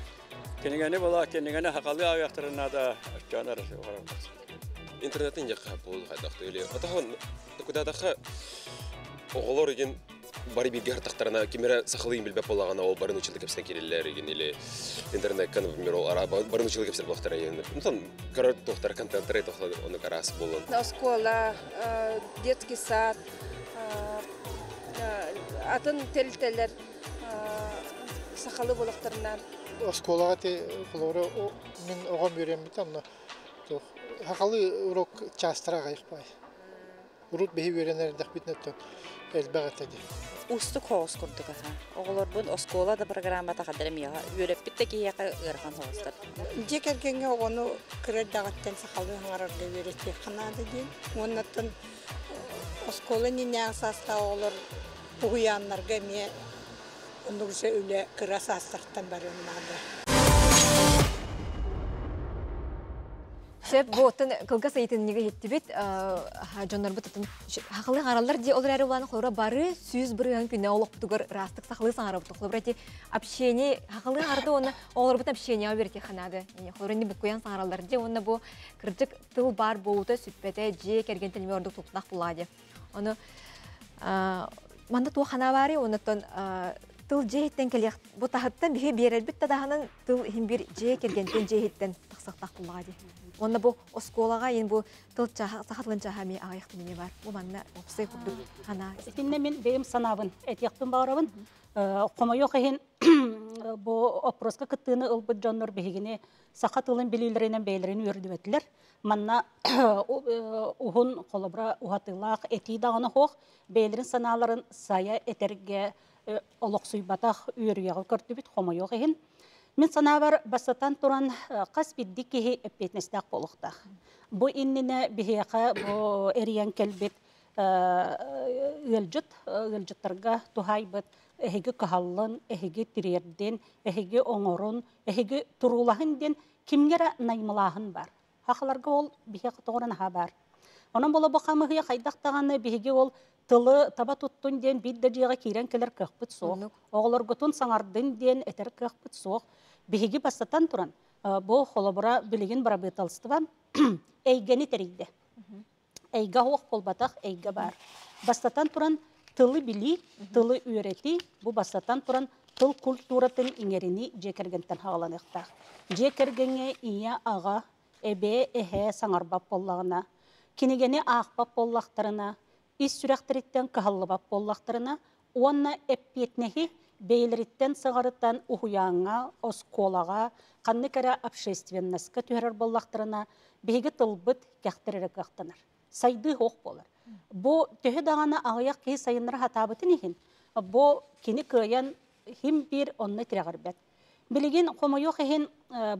Kenigene bola kenigene haqalı ayaqtırın nada. Canar var. İnternetin yaqa bol hadaqta öyle. Atahon kudadaqa oğlar igen bari bir gertaktarına kimere saxalıyım bilbep olağana ol barın uçıldı kapsine keliller igen ile internet kanı bilmiyorum o ara barın uçıldı kapsine baktara yani. Ondan karar doktor kontentre toxladı onu karas bolun. На школа, детский сад, атын телтелер сахалы болақтарынан. Школага те колора мен огом берем бит анна. Хакалы урок частыра кайыкпай. урут беһи үйренердэх битнеттен элбагатади. Усты коос курдук аха. Оголор бун оскола да программата кадремияга үйрөппит те кияка ырхан хоостар. Жекергенге оны креддагаттан сахалы хаңарарга берете ханады ден. Оннаттан оскола нине асаста олар уяннарга ме ондурса үле кырасастыртан барыннады. Шеп ботын кылга сайтын неге хетти бит, жоннор бутатын хакылы гаралдар ди олар әрі уланы холора бары сүйіз бұрыған күнне олық бұтығыр растық сақылы саңара бұтық. Холора ти общение, хакылы гарды оны олар бұтын общение берте ханады. Холора не бұт саңаралдар ди, оны бұл кірдік тыл бар болуды сүтпеті же керген тілме ордық тұқтақ бұлады. Оны манда туа хана бары, оны тыл жехеттен келек бұтағыттан бейе берер бітті дағынан тыл химбир же кергентен жехеттен тақсақтақ бұлады. Онда бұл осколаға ең бұл тыл сақатлын жағаме ағаяқты мене бар. Бұл манна опсай құбдық қана. Сетінне мен бейім санабын, әтияқтың бағырабын. Қомайоқ ең бұл опросқа күттіғіні ұлбыт жонлар бейгіне сақат ұлын білейлерінен бейлерін өрді өтілер. Манна ұғын қолыбыра ұғатылақ әтей дағаны хоқ бейлерін саналарын сая әтерге олық сұйбатақ үйіріяғы көрді біт қомайоқ ең. Мен санабар басатан туран қас биддік кеге әппетнестақ болуқтақ. Бұ инніне бігеға бұ әриян кәлбет өлжіттарға тухайбыт, әхеге қағалын, әхеге тірерден, әхеге оңырын, әхеге тұрулағын ден кімгері наймылағын бар. Хақыларға ол бігеға тоғырын ға бар. Онан бола бұқамығы қайдақтағаны бігеге ол тылы таба туттun ден бидді жеға кейрен келер көқпіт соқ. Оғылар ғытын саңардың ден әтер көқпіт соқ. Беги бастатан туран, бу холобура билигин бара беталстыва эйгени терийди. Эйга хоқ болбатақ, эйга бар. Бастатан туран тылы били, тылы үйрети, бу бастатан туран тыл культуратын иңерини жекергентен хағаланықтақ. Жекергенге ия аға, эбе, эхе саңарбап боллағына, кинегени ақпап боллақтарына, ис сүрәқтеріттен кағалыбап боллақтарына, онна эппетнехи бейлеріттен сығарыттан ұхуяңа, осколаға, қанны кәрі общественнасқа түйерер боллақтарына бейгі тылбыт кәқтерері қақтаныр. Сайды хоқ болар. Бұ түйі дағаны ағаяқ кей сайынлары хатабытын ехін. Бұ кені көйен хим бір онны тірәғір бәт. Білеген қомайоқ ехін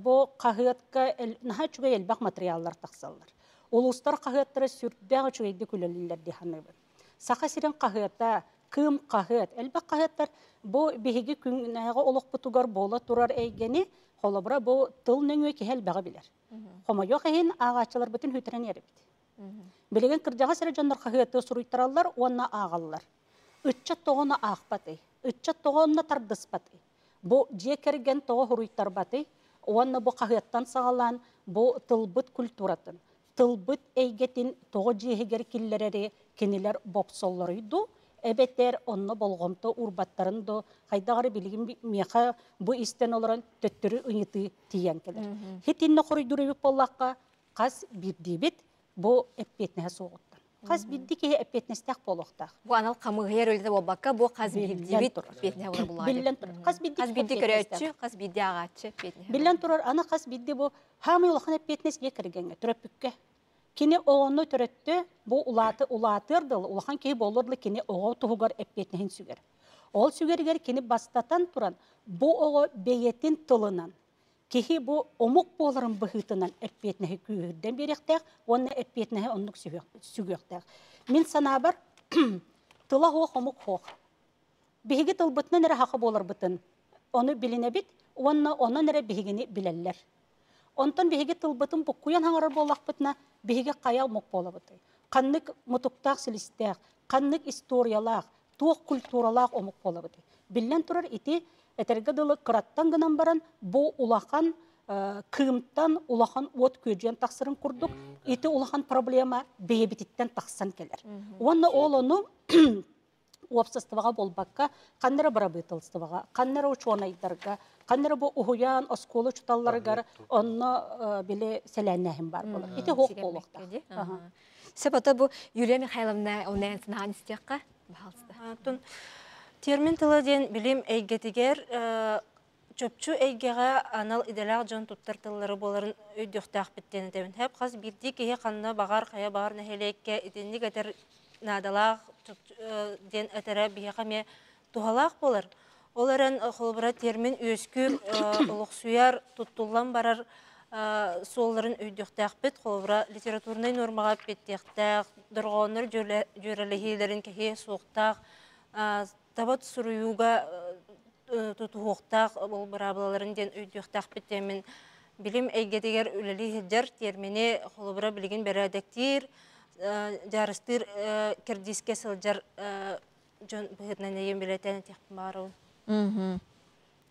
бұ қағыятқа наға чүгей әлбақ материаллар тақсалар. Олыстар қағыяттары сүртбәғі чүгейді күлелілер деханы бір. Сақа сирен қағыятта кым қағыят, әлбақ қағыяттар бұ бейгі күнәға олық бұтуғар бола тұрар әйгені, қолабыра бұ тыл нөңі кехел бәға білер. Қомайоқ әйін ағачылар бұтын хүйтірен әрі біді. Білеген кіржаға сәрі жандар қағыятты сұруйттаралар, онына ағалылар. Үтчат тоғына ақпаты, үтчат тоғына тардыспаты. Бұ жекерген тоғы құруйттар баты, онына бұ қағыяттан сағалан, бұ тылбыт культуратын. Тылбыт әйгетін тоғы жегер киллерері кенелер бопсолларыйду, әбеттер онны болғымты урбаттарынды қайдағары білігін меқа бұ істен оларын төттірі ұйыты тиян келер. Хетінні құрыйдыры өп болаққа қаз бірді бет бұ әппетіне соғыттан. Қаз бірді кеге әппетінестек болуқтақ. Бұ анал қамығыр өлді болбаққа бұ қаз бірді бет әппетіне олар болады. Қаз бірді көрәтші, қаз бірді ағатшы әппетіне. Білен тұрар, ана қаз бірді бұ хамы олақын әппетінеске кіргенге, түрәпікке. Кені оғыны түретті, бұл улатырдыл, улахан кей болырлы кені оғы тұғығар әппетінен сүгер. Ол сүгергер кені бастатан тұран, бұл оғы бейетін тылынан, кехи бұл омық болырын бұхытынан әппетінен күйірден беректәк, оны әппетінен онық сүгектәк. Мен сана бар, тыла оғы омық оғы. Бейгі тыл бұтынан әрі хақы болыр бұтын. Оны біліне бит, онын әрі бейгіні білелер. Онтан беге тылбытын бұққуян хаңарар болақ бұтына беге қаял мұқ болы бұты. Қаннық мұтықтақ сілістәқ, қаннық историялақ, туық культуралақ омық болы бұты. Білен тұрар ити әтергі дылы қыраттан гынан баран бұл улақан күйімттан улақан от көжен тақсырын күрдік, ити улақан проблема бейбітіттен тақсан келер. Оны ол оны опсыстываға болбаққа, қаннары бара бытылыстываға, қаннары учуанайдарға, қаннары бұл ұхуян, осколы чуталларығар, онны біле сәләннәхім бар болыр. Ити хоқ болуқта. Сәпата бұл Юлия Михайловна оны әнсін істеққа бағалысты. Термин тылы ден білім әйгетігер чөпчү эйгеға анал иделяг жон туттартылары боларын өйдөқтақ біттені дәуін. Хәп қаз бірді кеге қанна бағар, қая бағар нәхелекке иденник әтер надалақ ден әтәрі бейе қаме тухалақ болар. Оларын қолбыра термин өскүр ұлықсуяр туттулан барар солларын өйдөқтақ біт, қолбыра литературный нормаға беттектақ, дұрғаныр жөрелігейлерін кеге соқтақ, табат сұруюға тутуқтақ бұл бұрабыларын ден өйдөқтақ біттемін. Білім әйгедегер үлілі хеджар термини қолбыра білген бәрәдектер, жарыстыр кердиске сылжар жон бұғытнан еген білетені текпін баруын.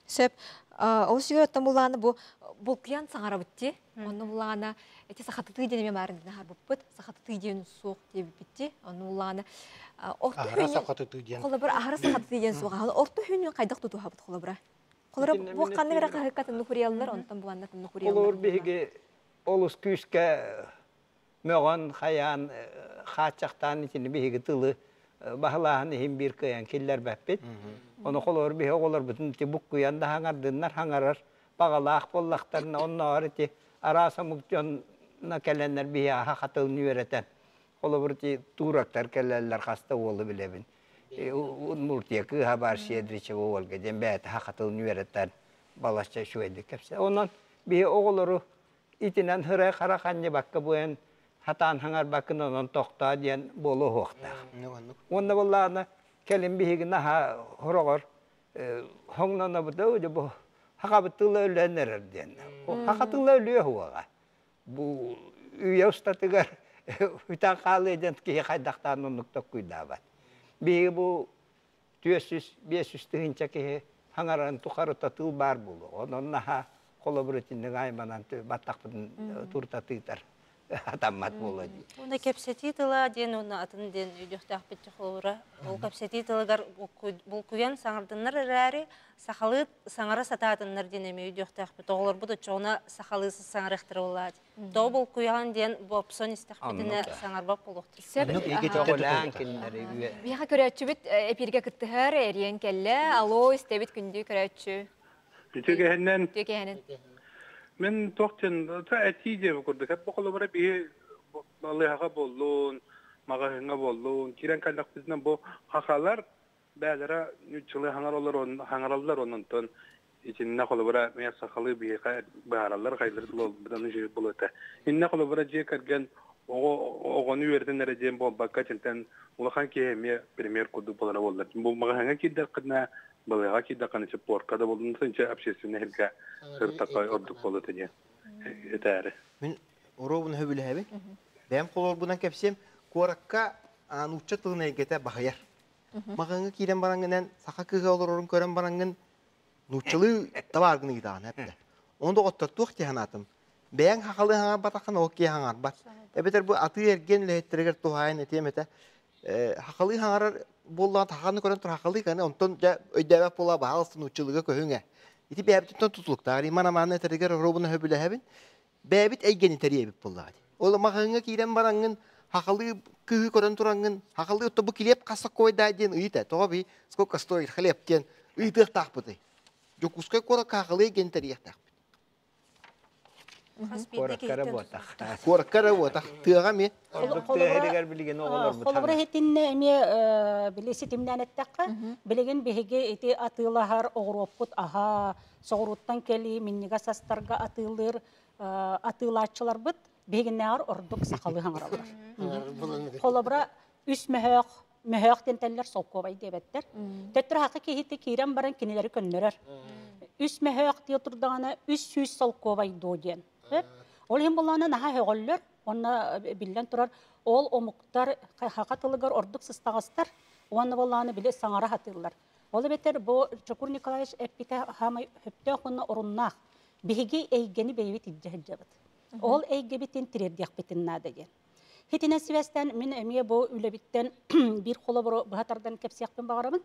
Сөп, ол сүйер өттен бұлағаны бұл қиян саңара бітті. Оны бұлағаны әте сақаты түйденеме марындына har бұппыт, сақаты түйден соқ деп бітті. Оны бұлағаны Ахара сақаты түйден. Қолы ахара сақаты түйден соға. Орты хүнін қайдақ тұту хабыт қолы бұра. Қолы бұққаны ғыра қағыққатын нұқыриялылар, онтан бұғанна тын нұқыриялылар. Олар бейге олыс күйіске мөғін қаян қатшақтан ішіне бейге тылы бағылағын ем бір қиян келлер бәппет. Оны қолар бейге олар бүтін бұқ қиян да хаңардынлар хаңарар бағалақ боллақтарына онына арыте араса мұқтионна кәләнлер бейге хақатылын үйеретен. Қолы бұрте турактар кәләлер қаста олы білебін. Мұртия кыға бар шедриче олға ден бәйті хақатылын үйереттен балашча шуәлді кәпсе. Онан бейге оғылыру итінен хырай қарақанне баққа бұйын хатан хаңар бақын онын тоқта ден болу хоқтақ. Онда болағына кәлім бейгі наға хұрағыр хоңнана бұда өде бұл хақабыттылы өләнерер ден. Хақатылы өлі хуаға. Бұл үйе ұстатығар үтан қалы еден кей қайдақтан онықтық күйда бәд. Бейгі бұл 400-500 түгінші кей хаңаран тұқарыта тыл бар болу. Онын наға қолы бұрытіндің айманан баттақпын тұрта тұйтар. Атаммат болады. Оны кәпсеті тыла ден, оны атын ден үйдіқтақ бітті қолыра. Ол кәпсеті тылығар бұл күян саңырдынлар әрі сақалы саңара сататынлар денеме үйдіқтақ бітті. Оғылар бұды çoğuna сақалысы саңырықтыры болады. Доу бұл күян ден бопсон істақ бітіне саңарбап болуқты. Бияға көрәтші біт әпірге күттіғар әріен кәлі, алло істебіт күнді көрәтші. Түкегенен. Мен тоқтен әтей деп көрдік. Әп бұқылы бұра бейі балыға болуын, мағағыңа болуын, керен кәлдақ бізден бұл қақалар бәлері үтчілі хаңаралдар онынтын. Ечініне қолы бұра мен сақалы бейі бағаралар қайлар бұдан жүйі бұл өті. Инне қолы бұра жей кәрген оғаны өрден әреден бұл баққа чентен ұлақан кейеме премьер көді болана болдар. Бұл мағағыңа кейдер қыдына балыға кейді қанысы поркада болдың сыншы общественный хелге сыртақай ордық болы тәне әтәрі. Мен оробын хөбілі әбі. Бәм қолор бұдан кәпсем, қораққа ұтча тылын әйгеті бағайар. Мағаңы кейден бараңғынан, сақа кіға олар орын көрен бараңғын, ұтчылы табарғыны гидаған әпті. Онда оттыртты оқты ханатым. Бәң хақалы хаңар батаққан оқке хаңар бат. Әбетер бұл аты ерген ләйттірігер туғайын әтем әті. Хақалы хаңарар болған тақаны көрін тұр хақалы қаны, онтон өйдәбәп бола бағалсын ұтчылыға көңе. Ити бәбіттен тұтылықтар, иман-аманы әтірігер робыны хөбілі әбін, бәбіт әйгені тәрі әбіп болға. Ол мағыңа кейден бараңын, хақалы күхі көрін тұраңын, хақалы ұтты бұл келеп қасық қойда ден ұйты. Тоға бей, сколько стоит хлептен, ұйтық тақпыды. Жоқ ұсқай қора хақалы әйгені тәрі әқтақ. Қорыққа работақ. Тыға ме? Қолыбыры хеттінне әме білесі темнен әттәққа, білеген бейге әте атылағар оғыроппыт, аға, соғыруттан кәлі, меннеға састарға атылыр, атылатшылар бұд, бейгенне ағыр ордық сақалы ғаңыралар. Қолыбыры үс мөхөқтен тәлілер солқовай дебеттер. Төттір хақы кейті кейрен баран кенелері көннерер. Үс мөхөқті отырдағына үс сүйіс солқовай доген. Ол hem боланы наға högöller, onu billen turar. Ol omuktar hakatılıgar orduk sыстагыстар, onu bolаны bile sаңара hatırlar. Ol beter bu Çukur Nikolaevich epite hamay höpte onu orunnak. Bihigi eygeni beyvit idjehjabat. Ol eygebitin tirediyak bitin nadagen. Hitine Sives'ten min emiye bu ülebitten bir kolaboro bahatardan kepsiyakpın bağıramın.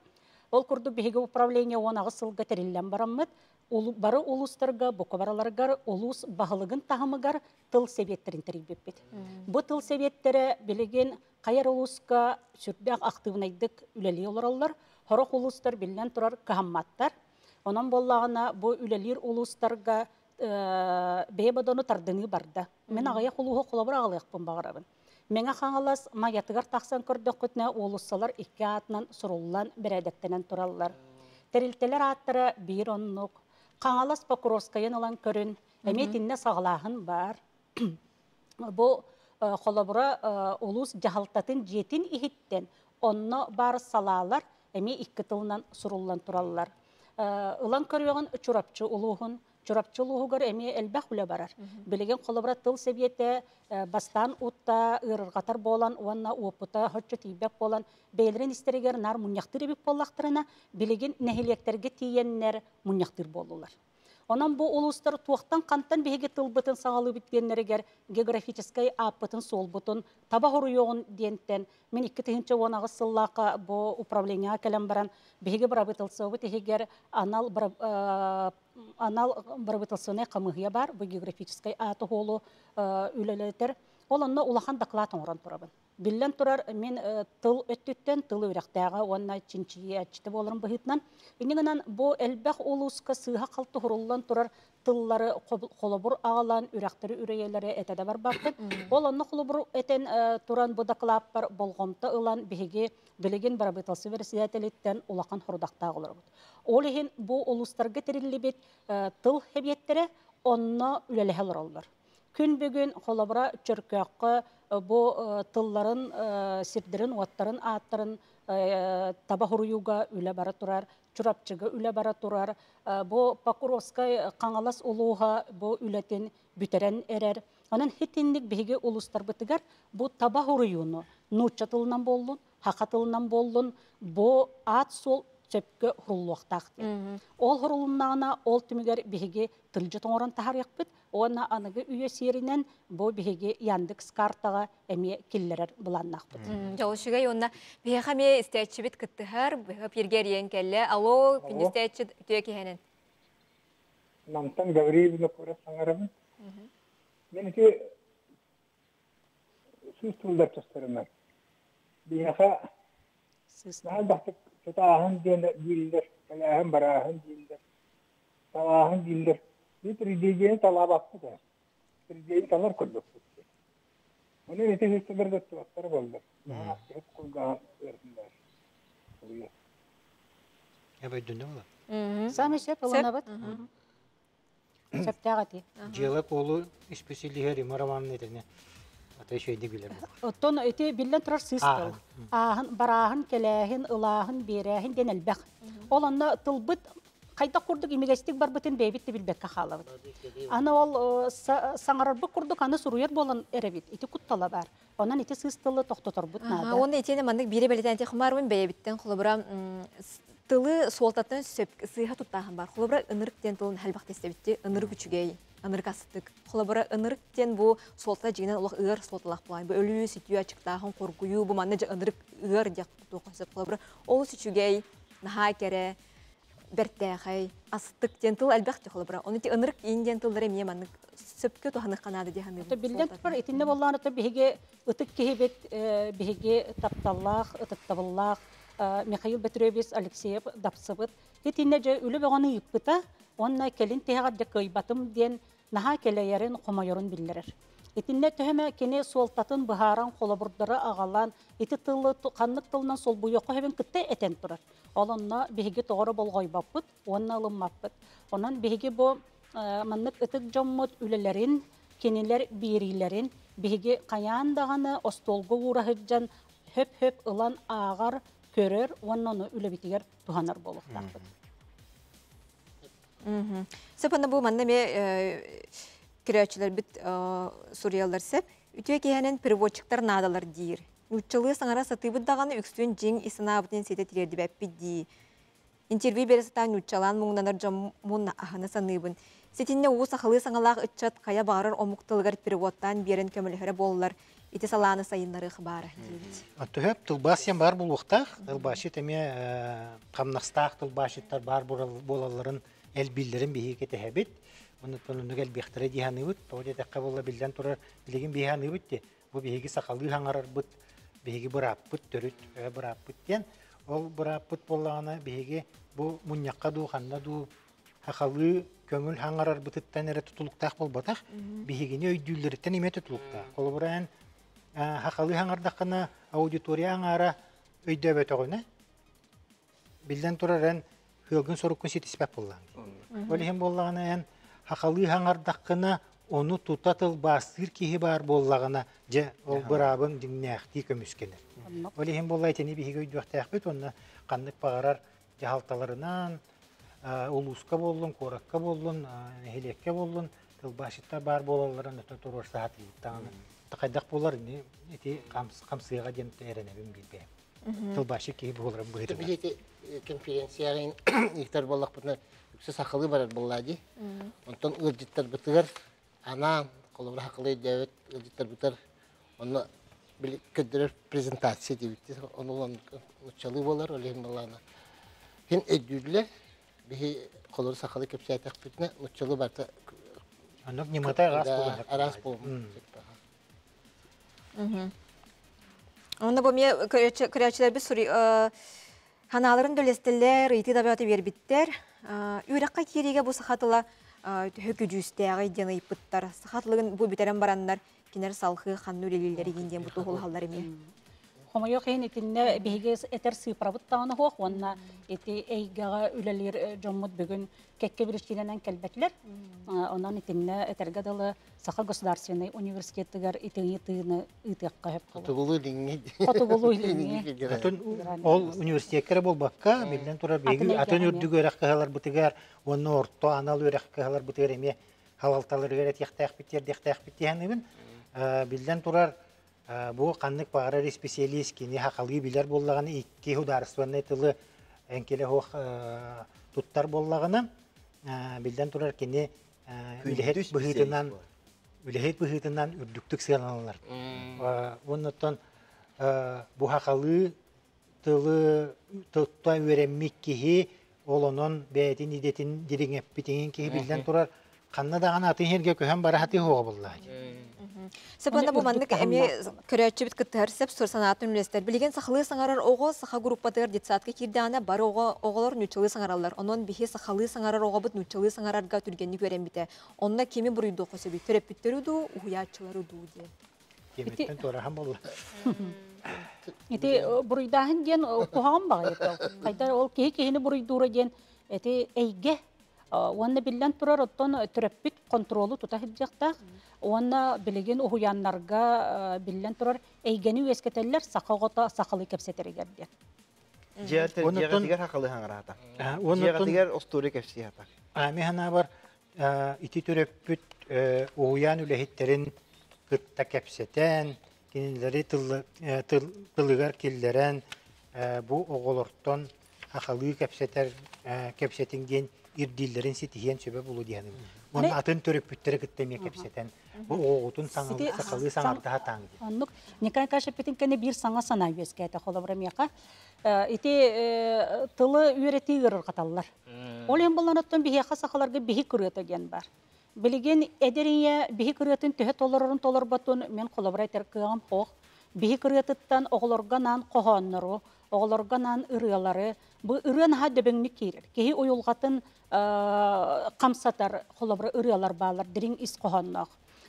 Ol kurdu bihigi upravlenya ona gısılga terillen baramıd. Бары улустарга, бокобараларгар, улус бағылығын тағымыгар тыл себеттерін терибеппет. Бұ тыл себеттері білеген қайар улуска сүрбәқ активнайдық үләлі оларалар, хорық улустар білген тұрар кахамматтар. Онан боллағына бу үлелер улустарга бейбадону тардыны барда. Мен ағая құлуғы құлабыр ағылықпын бағырабын. Меңа қаңалас маятыгар тақсан көрді құтына олуссалар икі атынан сұрулан бірәдіктенен тұралылар. Тәрілтелер аттыры бір оннук. Қаңалас Покровскайын олан көрін, әметінне сағылағын бар. Бұл қолабыра олус жағалтатын жетін ихіттен, онны бар салалар әме икі тылынан сұрулан тұралылар. Улан көріғін чурапчы улуғын, Чурапчылуғығыр әме әлбәқ үлі барар. Білеген қолыбыра тыл себеті бастан ұтта, ұрырғатар болан, оңна опыта, хотчы тейбек болан, бәйлерін істерігер нар мұнияқтыр ебек болақтырына, білеген нәхилектерге тиеннер мұнияқтыр болулар. Онан бұл ұлыстар туақтан қанттан бейге тыл бұтын сағалы біткеннергер географическай апытын сол бұтын таба ғұру yoğun денттен. Мен 2-тігінші онағы сыллақа бұл управления кәлем баран бейге бірабытылсы бұт егер анал бірабытылсыны қамығия бар, бұл географическай аты ғолу үлелетер. Ол онна улахан доклад оңыран тұрабын. Білден тұрар мен тыл өттіттен, тыл өріқтәға, онна чинчие әчті болырын бұхытнан. Енігінен бұл әлбәқ олуысқа сыға қалты ғұрылан тұрар тыллары қолыбыр ағалан, үрәқтері үрейелері әтәді бар бақтын. Ол онна қолыбыр әтен тұран бұл доклад бар болғымты ұлан бігеге білеген барабытылсы версиятелеттен улақан құрдақта ғылыр бұд. Ол еген бұл олуыстарға терілі бет тыл хебеттері онна үлеліғелер олар. Күн бүгін қолабыра чөркөққы бұл тылларын, сирдерін, уаттарын, аттарын таба ғұруюға үлі бара тұрар, чурапчыға үлі бара тұрар. Бұл Покровскай қаңалас ұлуға бұл үлетін бүтерен әрер. Онын хетіндік бейге ұлыстар бұтығар бұл таба ғұруюны нұтча тылынан болын, хақа тылынан болын, бұл ат сол сөпкі ғұрулуақтақты. Ол ғұрулынағына ол түмігер бейге тылжы тоңырын тахар яқпыд, Ona anıgı üye serinen bu bihege yandık skartaga eme killerer bulanнақпыт. Жолшыгай онна бихаме истәчибит кыттыхар, бихап ергерен келле. Алло, күн истәчи төекехенен. Намтан Гавриевна пора саңарабын. Меніке сүз тұлдар тұстарынан. Бихаха нағал бақтық тұтағын дейілдер, қалағын барағын дейілдер, талағын дейілдер. Bir trigeyini talaba attı da. Trigeyini talar koyduk. Onu nete bir de tuvatları oldu. Hep kulağın verdiler. Ya böyle ne olur? Sami şep olana bat. Şep tağati. Jelak oğlu spesiyeli maravan nedeni. Ateş şeydi bilir. Ton ete billen turar sistem. Ahın barahın kelehin ılahın berehin denel bak. Olanla tılbıt Kayda kurduk imigestik var bütün beybitti bilbekka xalavut. Ana ol sangararbu kurduk ana suruyar bolan erebit. Iti kuttala bar. Ondan iti sıstılı toxtotor but nada. Onu itene mandık biri beleten texmarın beybitten xulubra tılı soltattan sıyha tuttağın var. Xulubra ınırıkten tılın halbaq testebitti. Inırık üçügey, ınırık asıttık. Xulubra ınırıkten bu solta jiginen olaq ığır soltalaq bulayın. Bu ölüyü sütüyü açıktağın korkuyu bu mandaca ınırık ığır diyak tutuqasıp. Xulubra olu sütügey, naha kere, Bertəxay, asıtıq dentıl əlbəxti xolubra. Onu ti ınırıq iyin dentılları emeye manıq söpkö tuhanıq qanadı diye Bilden tupar etinde bollarını da bihege ıtık kehebet, bihege taptallaq, ıtıktavallaq, Mikhail Petrovich Alekseyev dapsıbıt. Etinde ölü beğanı yıppıta, onunla kelin teğadda kıybatım diyen naha keleyerin komayorun bildirir. Etinde tüheme kene soltatın bıharan kolaburdara ağalan, eti tıllı, kanlık tılından sol buyoku hemen kıtta eten turar. Onunla bihege doğru bolgoy bappıt, onunla alınmappıt. Onun bihege bu manlık ıtık cammut ülelerin, keniler birilerin, bihege kayan dağını ostolgu uğrahıcan höp ılan ağar körür, onu üle bitiger tuhanar boluk tappıt. Sıpanda bu mandame Kirəçilər bit Suriyalılar səp, ütüyə kəhənən perevotçıqlar nadalar deyir. Nütçılığı sanara satıbı dağanı üksüün ceng isinabıtın sete tirerdi bəppi deyir. İntervyu berəsitan nütçalan мұңнаnar jammun ahını sanıbın. Setinne uğu saxılı sanalaq ıtçat kaya bağırır omuqtılgar perevottan berin kömülhörə bollar. Iti salağını sayınları xıbarı deyir. Tühep tılbasyan bar bulуқтақ, tılbaşı teme qamnaqstaq tılbaşıtlar bar bolaların el bildirin bihiketi həbit. Onu tonunugel bixtire dihanı bud, toğde tekka bolla bilden turar bilegin bihanı bud de. Bu bihigi sakalı hangarar bud, bihigi bırap bud, törüt bırap bud diyen. ол бұраппыт болағына беге бұл мұньяққа ду, қанна ду, хақалы көңіл хаңарар бұтыттан әрі тұтылықтақ болбатақ, бегені өйдүйлеріттен еме тұтылықтақ. Қолы бұрайын хақалы хаңардаққына аудитория аңара өйді өбет оғына. Білден тұраран хылғын сорыққын сетіспәп болған. Олеген болағына ән хақалы хаңардаққына оны тұтатыл бастыр кейі бар болағына же ол бұрабын діңнәқті көміскенер. Олеген болай тені бейгі өйді өқтәқ бет, оны қандық бағарар жағалталарынан, улуска болдun, коракка болдun, heлекке болдun, тылбашытта бар болаларын өтө турur саатылыктан. Тақайдақ болар, эти камсыга ден теренебин билбе. Тылбашы кей болар быйды. Бите конференцияның иктер боллак бутна үксө сакылы бар боллади. Онтон ыржыттар бытыгар ана колобра хакылы дебет ыржыттар бытыр. Оны бил көдөрөр презентация дебит. Онун учалы болар, олен болана. Ген эдүллер бихи колор сакалы кепсәтәк битне учалы барта. Анок нематай раз бул. Онда бу ме көрәчләр бис сури ханаларын дөлестелләр, ити табиаты бербиттер. Үрәккә кириге бу сахатыла хөкүҗүстәгы дені ипыттар. Сахатлыгын бу битерән бараннар кинер салхы ханны үлелеләре гендән бу тухул халлары ме. Хомайо хейн итинне биһиге этер сыйпрабыт тааны хох, онна эти эйгага үлелер жоммут бүгүн кекке биришчинен келбетлер. Онан итинне этерге далы Саха государственный университеттигер итини тыны итекка хеп калды. Котугулу илинги. Ол университеттер болбакка, билден тура беги атын үрдүгөрөк калар бутыгар, оны орто анал өрөк калар бутыгар эме халалталар герет яктак биттен билден турар bu kanlık bağırır spesialist ki ne hakalı bilir bollağını iki hudarısvanı tılı enkele hoş tuttar bollağını bilden turar ki ne ülehet bıhıtından ürdüktük sığananlar. Ondan bu hakalı tılı tuttan öğrenmek ki olanın beyetin idetin dirine bitingen ki bilden turar kanlı dağın atın herge köhen barahatı hoğa bollağı. Себанда бу маннык эми көрөчү бит кыттырсып сурсанатын үлестер. Билген сахалы саңарар ого саха группатыр детсадка кирдана бар ого оголор нүчөлү саңаралар. Онон бихи сахалы саңарар ого бут нүчөлү саңарарга түргенни көрөм бите. Онна кеми буруйду косу бит төрөп биттерүдү, уячылары ду ди. Кеметтен торахан болду. Ити буруйдаһын ден кухам баг ете. Кайда ол кехини буруйдура ден эти эйге онна билен турар оттон төрөппүт контролу тутахыджакта. Онна билеген уяннарга билен турар эйгени үескетеллер сакагота сакалы кепсетерегерди. Жегатигер хакалы хаңарата. Жегатигер остури кепсията. Механа бар ити төрөппүт уян үлехиттерин кытта кепсетен, кинилери тылыгар киллерен бу оголортон хакалы кепсетинген ирдиллерин ситиен сөбө болу дияным. Onun atın törüpütteri gittiğime kepseten. Bu oğutun sakalı sanarda hatan. Anlık. Nikay kaşepetin kene bir sana sana yüzgete kolabram yaka. İti tılı ürettiği gırır katallar. Olan bulanattan bir yaka sakalarga bihi kırıta gen var. Bilgen ederiye bihi kırıtın tühe tolar batun men kolabra terkıam hoğ. Bihi kırıtıttan oğlorganan kohanları, oğlorganan ırıyaları. Bu ırıyan ha döbengni kirir. Kehi oyulgatın kamsatar kolabra ırıyalar bağlar, dirin is kohannak.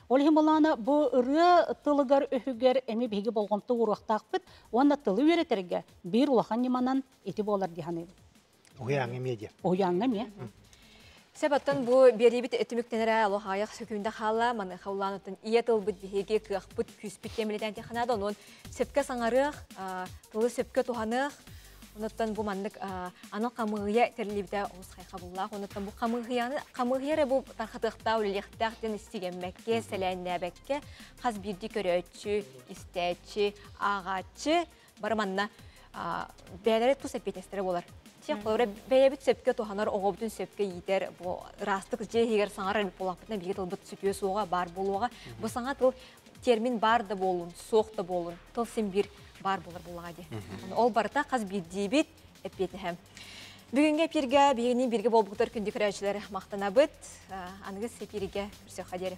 Olhim olana bu ırıya tılıgar öhüger emi bihigi bolğamtı uruaqtaqpıt, onda tılı üreterge bir ulahan nimanan eti bolar dihanı. Uyanı medya. Uyanı me. Себаттан бу берибит этимиктенере алохаяк сөкүндө хала маны хавланытын ие тылбыт биһиги кыахпыт күспит темилетен теханада онун сөпкө саңарык тылы сөпкө туханык онуттан бу мандык ана камыгыя терлибде осхай кабыллах онуттан бу камыгыяны бу тархатыкта үлелехтактен истигенмекке селеннебекке хаз бирди көрөчү истечи агачы барманна бәләре тусепетестере болар. Чеколор бәйбит сөпкө туханар оғобдун сөпкө йитер бу растык же егер саңар болапытна биге тыл бут сөпкө суга бар болуга бу саңа тыл термин бар да болун, соқ да болун, тыл сен бир бар болар булага ди. Ол барта каз бир дибит эпетне һәм. Бүгүнгө эфирге бирге болбуктар күндү көрөчүлөр мактанабыт. Аңгыз эфирге үрсө хадери.